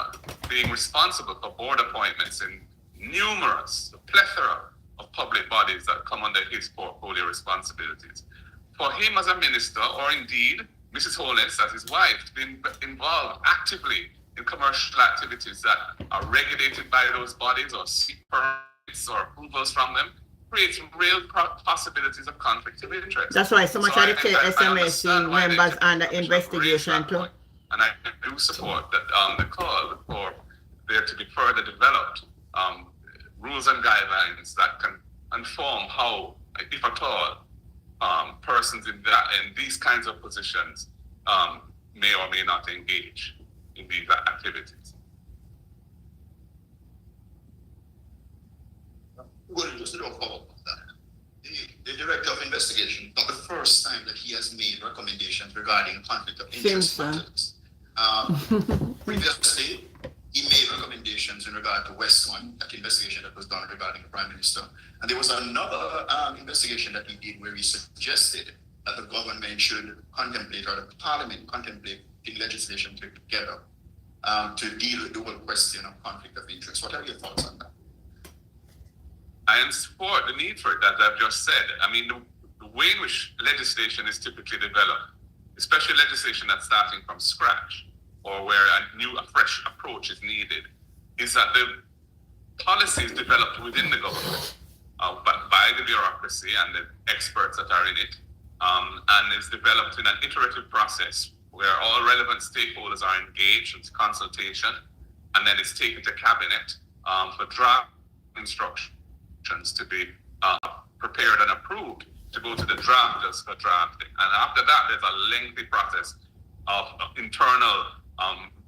being responsible for board appointments in numerous, a plethora of public bodies that come under his portfolio responsibilities. For him as a minister, or indeed Mrs. Holness as his wife, to be involved actively in commercial activities that are regulated by those bodies or seek permits or approvals from them, creates real possibilities of conflict of interest. That's why so much of the SMSC members under investigation too. And I do support that the call for there to be further developed rules and guidelines that can inform how, if at all, persons in these kinds of positions may or may not engage in these activities. Well, just to follow up on that. The Director of Investigation, not the first time that he has made recommendations regarding conflict of interest matters. Previously, he made recommendations in regard to West One, that investigation that was done regarding the Prime Minister. And there was another investigation that he did where he suggested that the government should contemplate, or the Parliament contemplate legislation together to deal with the whole question of conflict of interest. What are your thoughts on that? I support the need for it, that I've just said. I mean, the way in which legislation is typically developed, especially legislation that's starting from scratch, or where a fresh approach is needed, is that the policy is developed within the government by the bureaucracy and the experts that are in it, and is developed in an iterative process where all relevant stakeholders are engaged in consultation, and then it's taken to cabinet for draft instructions to be prepared and approved to go to the drafters for drafting. And after that, there's a lengthy process of internal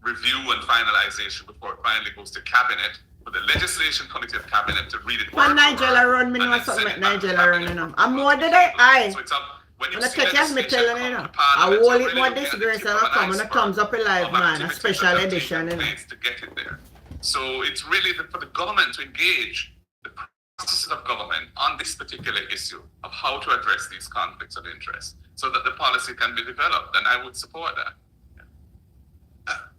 review and finalization before it finally goes to cabinet, for the legislation committee of cabinet to read it. When Nigella run, me know something like Nigella run, you know. I'm more than I. So it's when you When I see take as me legislation telling you, come know. to Parliament, I hold you're it more really looking at the disgrace tip and of I an come and it comes up alive, of man. A activities special that have edition, taken you know. place to get it there. So it's really for the government to engage the processes of government on this particular issue of how to address these conflicts of interest so that the policy can be developed, and I would support that.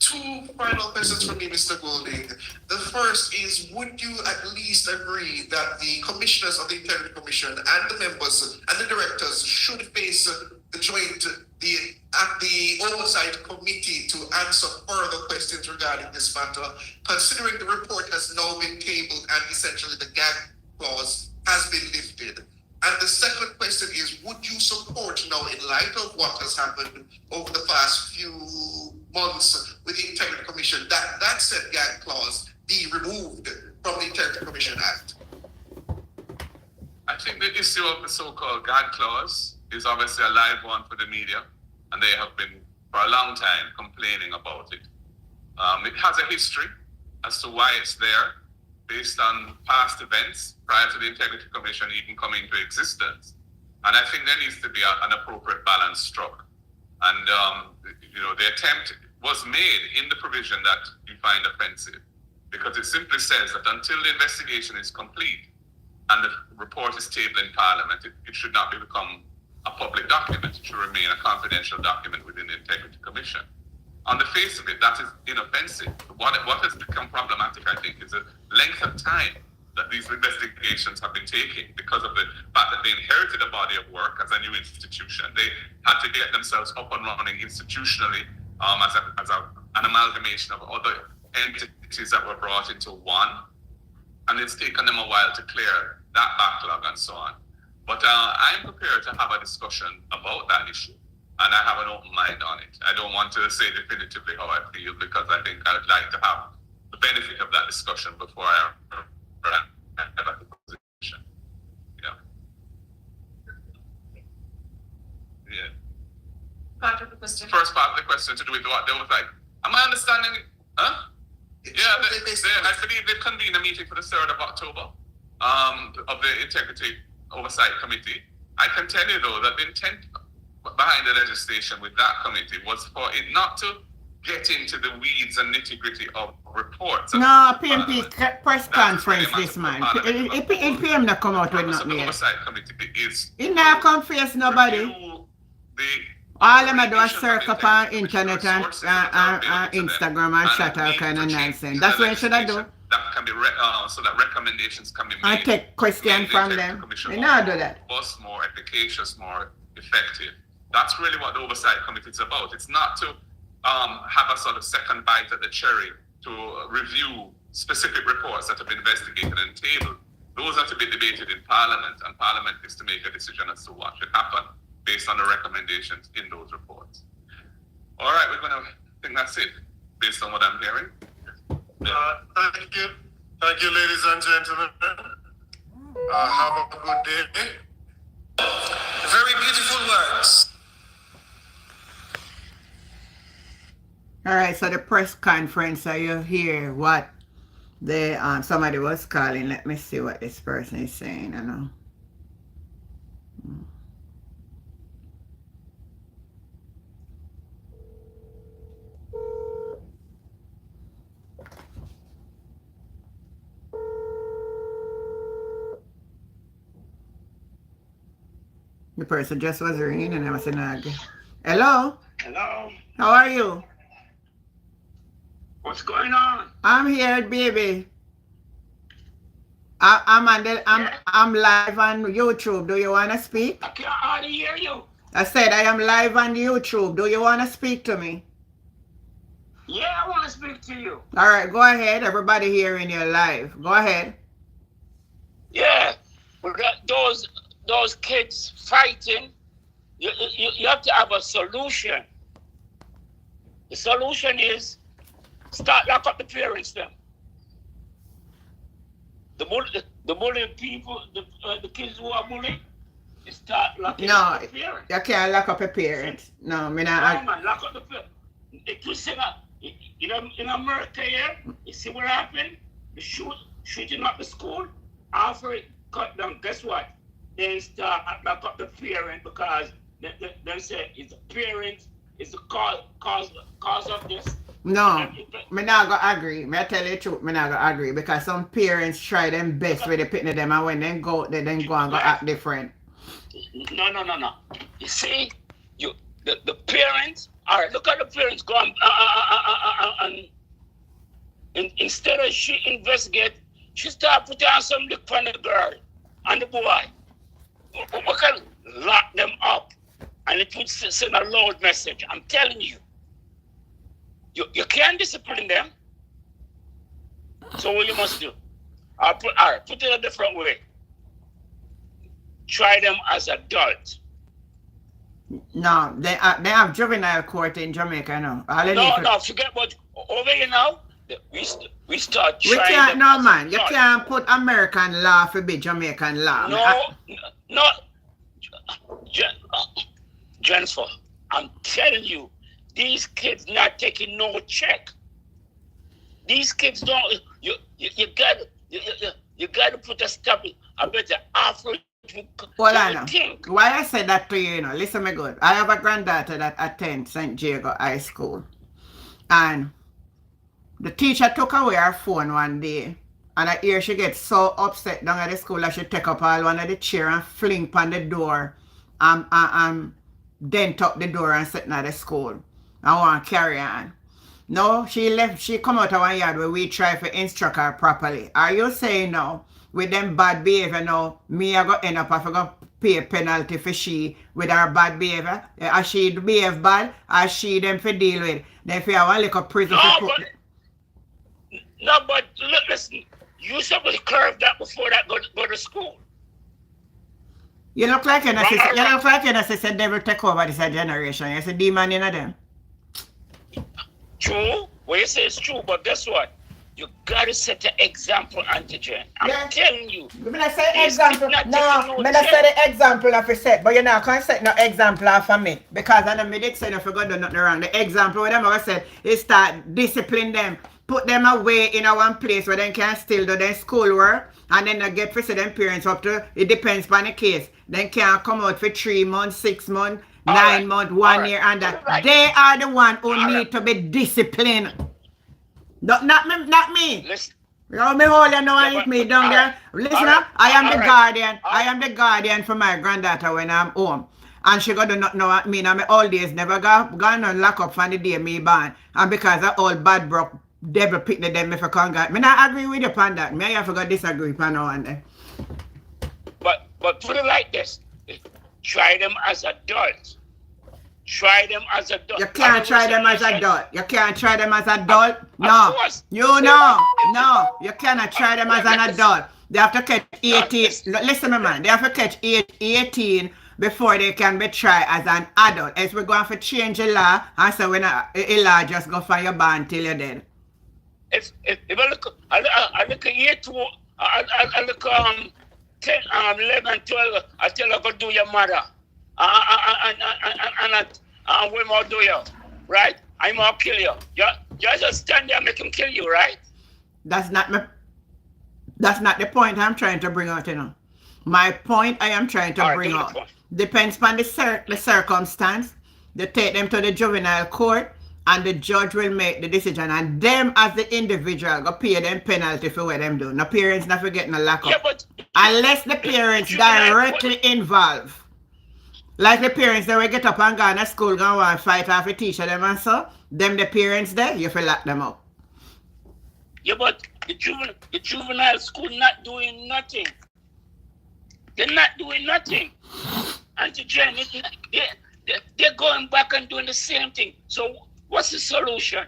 Two final questions from me, Mr. Golding. The first is, would you at least agree that the commissioners of the Integrity Commission and the members and the directors should face the oversight committee to answer further questions regarding this matter, considering the report has now been tabled and essentially the gag clause has been lifted? And the second question is, would you support now, in light of what has happened over the past few months with the Integrity Commission, that said gag clause be removed from the Integrity Commission Act? I think the issue of the so-called God clause is obviously a live one for the media, and they have been for a long time complaining about it. It has a history as to why it's there, based on past events prior to the Integrity Commission even coming into existence. And I think there needs to be an appropriate balance struck. And the attempt was made in the provision that you find offensive, because it simply says that until the investigation is complete and the report is tabled in Parliament, it should not become a public document. It should remain a confidential document within the Integrity Commission. On the face of it, that is inoffensive. What has become problematic, I think, is the length of time that these investigations have been taking, because of the fact that they inherited a body of work as a new institution. They had to get themselves up and running institutionally as an amalgamation of other entities that were brought into one. And it's taken them a while to clear that backlog and so on. But I'm prepared to have a discussion about that issue, and I have an open mind on it. I don't want to say definitively how I feel, because I think I'd like to have the benefit of that discussion before I have a position. Yeah. Part of the question. First part of the question to do with what they was like. Am I understanding it? Huh? Yeah, I believe they convened a meeting for the 3rd of October of the Integrity Oversight Committee. I can tell you, though, that the intent behind the legislation with that committee was for it not to get into the weeds and nitty-gritty of reports. No, PNP press conference this man. It PM not come out with nothing The yet. Oversight Committee is... It not confess nobody. All them do is search up on internet and Instagram and chat all kind of nonsense. That's what you should do. That can be so that recommendations can be made. And take questions from them. You know do that. More efficacious, more effective. That's really what the Oversight Committee is about. It's not to have a sort of second bite at the cherry to review specific reports that have been investigated and tabled. Those are to be debated in Parliament, and Parliament is to make a decision as to what should happen based on the recommendations in those reports. All right, I think that's it, based on what I'm hearing. Thank you. Thank you, ladies and gentlemen. Have a good day. Very beautiful words. All right, so the press conference, so you hear what the somebody was calling. Let me see what this person is saying. I know. The person just was ringing and I was saying, hello? Hello? How are you? What's going on? I'm here, baby. I'm live on YouTube. Do you want to speak? I can't hardly hear you. I said I am live on YouTube. Do you want to speak to me? Yeah, I want to speak to you. All right, go ahead. Everybody here in your live. Go ahead. Yeah, we got those kids fighting. You have to have a solution. The solution is start lock up the parents then. The bullying people, the kids who are bullying, start locking up the parents. You can't lock up a parent. No, me not. No, man, lock up the parents. In America here, you see what happened? The shooting up the school, after it cut down, guess what? They start lock up the parent because they say it's the parent is the cause of this. No, me not gonna agree. Me tell you the truth, me not gonna agree because some parents try them best with the pitting of them, and when they go, they then go and go act different. No. You see, the parents. All right, look at the parents go and instead of she investigate, she start putting on some look for the girl and the boy. We can lock them up, and it would send a loud message. I'm telling you. You can't discipline them. So what you must do? Put it a different way. Try them as adults. No, they have juvenile court in Jamaica now. No, forget about over here now. we start We trying. can't, no man. You can't put American law for be Jamaican law. No, Jennifer, I'm telling you, these kids not taking no check. These kids don't. You got to put a stop. I better offer. Hold on now. Why I said that to you, you know, listen me good. I have a granddaughter that attends St. Diego High School. And the teacher took away her phone one day. And I hear she gets so upset down at the school that she take up all one of the chair and fling on the door. Dent up the door and sit at the school. I want to carry on. No, she come out of one yard where we try to instruct her properly. Are you saying now, with them bad behavior now, me I go end up I go pay a penalty for she with her bad behavior? As she behave bad, as she them for deal with. Then if you have a little prison but listen, you supposed to curve that before that go to school. You look like an assistant. You look like an assistant devil take over this generation. You're a demon in them. True. What you say is true, but guess what? You gotta set an example, Auntie Jen. I'm telling you. I'm not say example. No, I'm not say the example of a set, but you know, I can't set no example for me. Because I know me did say if you go do nothing wrong. The example with them I said is start discipline them. Put them away in a one place where they can still do their schoolwork, and then they get for them parents up to, it depends on the case. They can't come out for 3 months, 6 months, 9 months, 1 year, and that. They are the one who need to be disciplined. Not me. Listen. You know me hold you know and hit me down there. Listen up, I am the guardian. I am the guardian for my granddaughter when I'm home. And she got to not know what me. Now my old days never gone and lock up from the day me born. And because of all bad broke devil pick the them if I can't get. Me not agree with you upon that. Me I have to disagree upon now and then. But put it like this. Try them as adults. Try them as adults. You can't try them as adult. You can't try them as adult. No. You know. No. You cannot try them as an adult. They have to catch 18. Listen, man. They have to catch 18 before they can be tried as an adult. Else we're going to change the law. And so when a law just go for your band till you're dead. If I look at year 2, I look 10, 11, 12, I tell her go do your mother. And we more do you, right? I'm gonna kill you. You just stand there and make him kill you, right? That's not the point I'm trying to bring out, you know. My point I am trying to bring out depends on the circumstance. They take them to the juvenile court and the judge will make the decision, and them as the individual go pay them penalty for what them do. No parents not forgetting a lock up. Yeah, but unless the parents directly involved. Like the parents that will get up and go to school and want to fight off a teacher them and so, them the parents there, you feel lock them up. Yeah, but the juvenile school not doing nothing. They're not doing nothing. Auntie Jen, they're going back and doing the same thing. So what's the solution?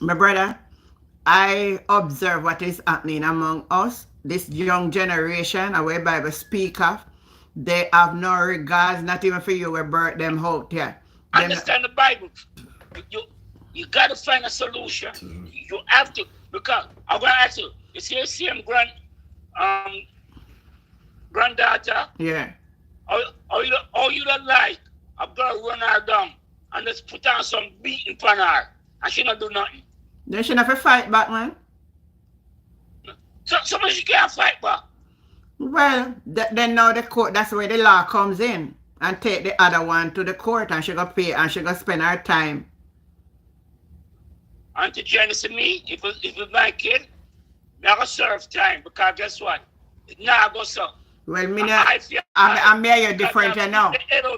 My brother, I observe what is happening among us, this young generation, and we Bible speak of. They have no regards, not even for you, we birth them out here. Understand the Bible. You got to find a solution. You have to, because I'm going to ask you, you see the same granddaughter? Yeah. Or you don't like a girl run her down and just put on some beating on her and she not do nothing. Then she not fight back, man. So much she can't fight back. Well, then now the court, that's where the law comes in and take the other one to the court and she go pay and she go spend her time. Auntie Jenny to me, if it's my kid, I go serve time because guess what? Now I go serve. Well, me are different you know.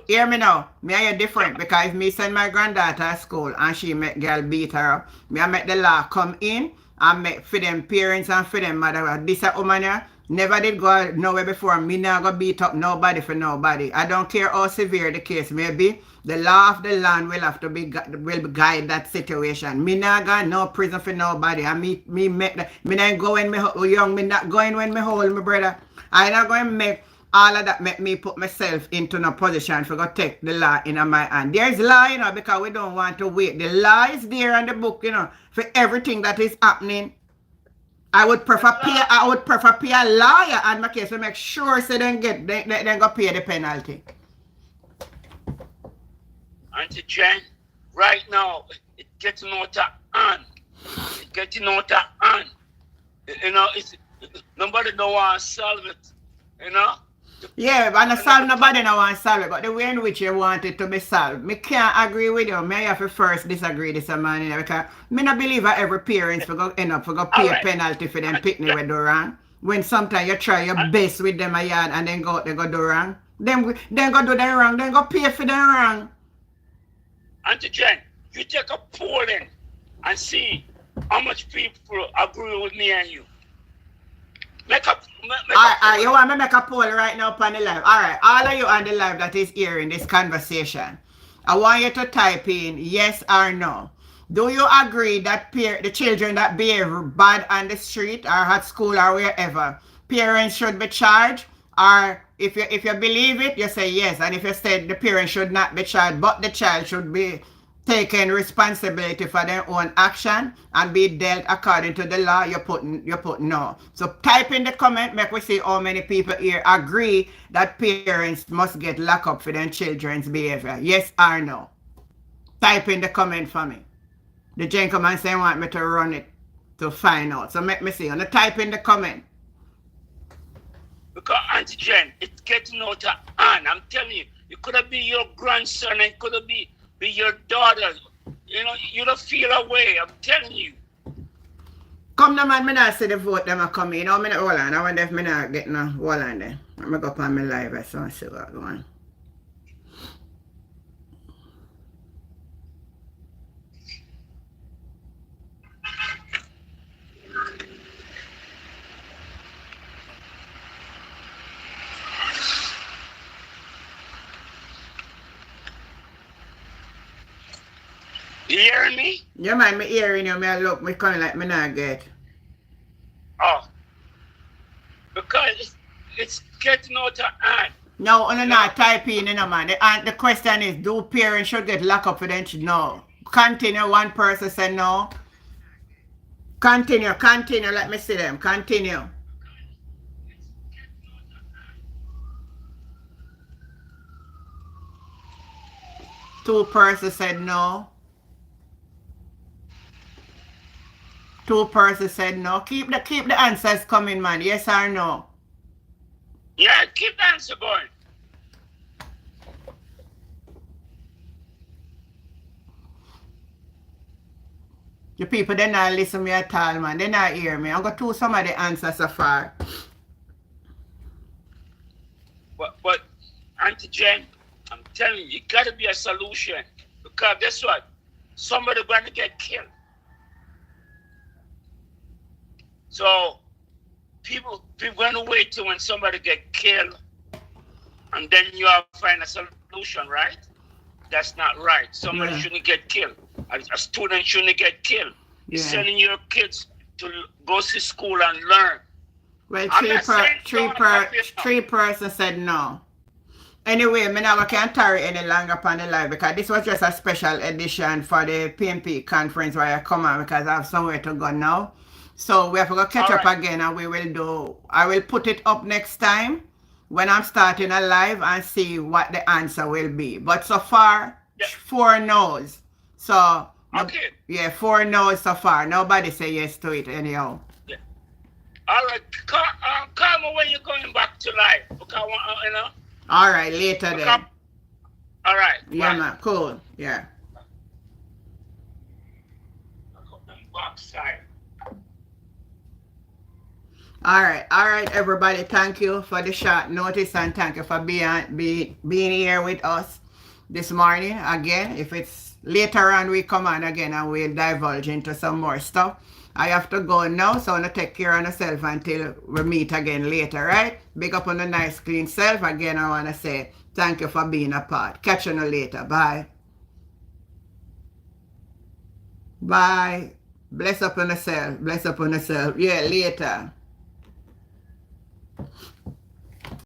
Hear me now. Me are different because me send my granddaughter to school and she make girl beat her up. Me I make the law come in and make for them parents and for them mother. This a woman here never did go nowhere before. Me not go beat up nobody for nobody. I don't care how severe the case may be. The law of the land will have to will guide that situation. Me not got no prison for nobody. And me not going me young. Me not going when me hold my brother. I not going to make all of that make me put myself into no position for go take the law in my hand. There's law, you know, because we don't want to wait. The law is there in the book, you know, for everything that is happening. I would prefer pay a lawyer on my case to make sure so they go pay the penalty. Auntie Jen, right now, it's getting out of hand. It's getting out of hand. You know, nobody don't want to solve it. You know? Yeah, but I solve nobody no want to solve it, but the way in which you want it to be solved. Me can't agree with you. May I have to first disagree this morning because me not believe that every parent for go end up for go pay a penalty for them picnic with do wrong. When sometimes you try your best with them a yard and then they go do wrong. Then go do them wrong, then go pay for them wrong. Auntie Jen, you take a polling and see how much people agree with me and you. Alright, you want me to make a poll right now upon the live? Alright, all of you on the live that is hearing this conversation, I want you to type in yes or no. Do you agree that the children that behave bad on the street or at school or wherever, parents should be charged? Or if you believe it, you say yes. And if you say the parent should not be charged, but the child should be taking responsibility for their own action and be dealt according to the law, you put no. So type in the comment, make we see how many people here agree that parents must get locked up for their children's behavior. Yes or no? Type in the comment for me. The gentleman saying want me to run it to find out. So make me see. I'm gonna type in the comment. Because Auntie Jen, it's getting out of hand. I'm telling you, it could have been your grandson and it could have been your daughter. You know, you don't feel away. I'm telling you. Come now, man, me not see the vote them a come in. You know, me not hold on. I wonder if me not get no hold on there. I'm going to go up on my live so I see what's going on. You hearing me? Yeah, man, me hearing you. Me look, me coming like me not get. Oh. Because it's getting out of hand. No, I'm not typing, you know, man. The question is, do parents should get locked up for them? No. Continue. One person said no. Continue. Let me see them. Continue. Two persons said no. Two persons said no. Keep the answers coming, man. Yes or no? Yeah, keep the answer going. The people, they not listen to me at all, man. They not hear me. I'm going to do some of the answers so far. But Auntie Jen, I'm telling you, it got to be a solution. Because guess what? Somebody going to get killed. So people going to wait till when somebody get killed, and then you have to find a solution, right? That's not right. Somebody shouldn't get killed. A student shouldn't get killed. You're sending your kids to go to school and learn. Well, three persons said no. Anyway, me now can't tarry any longer upon the live because this was just a special edition for the PNP conference where I come on because I have somewhere to go now. So we have to go catch up again and I will put it up next time when I'm starting a live and see what the answer will be. But so far, 4 no's. So, okay. Yeah, 4 no's so far. Nobody say yes to it anyhow. Yeah. All right. Call me when you're going back to live. Because, you know. All right, later then. All right. Yeah, man. Cool. Yeah. All right, everybody. Thank you for the short notice and thank you for being here with us this morning. Again, if it's later on, we come on again and we'll divulge into some more stuff. I have to go now, so I'm going to take care of myself until we meet again later, right? Big up on the nice, clean self. Again, I want to say thank you for being a part. Catch you later. Bye. Bye. Bless up on yourself. Bless up on yourself. Yeah, later.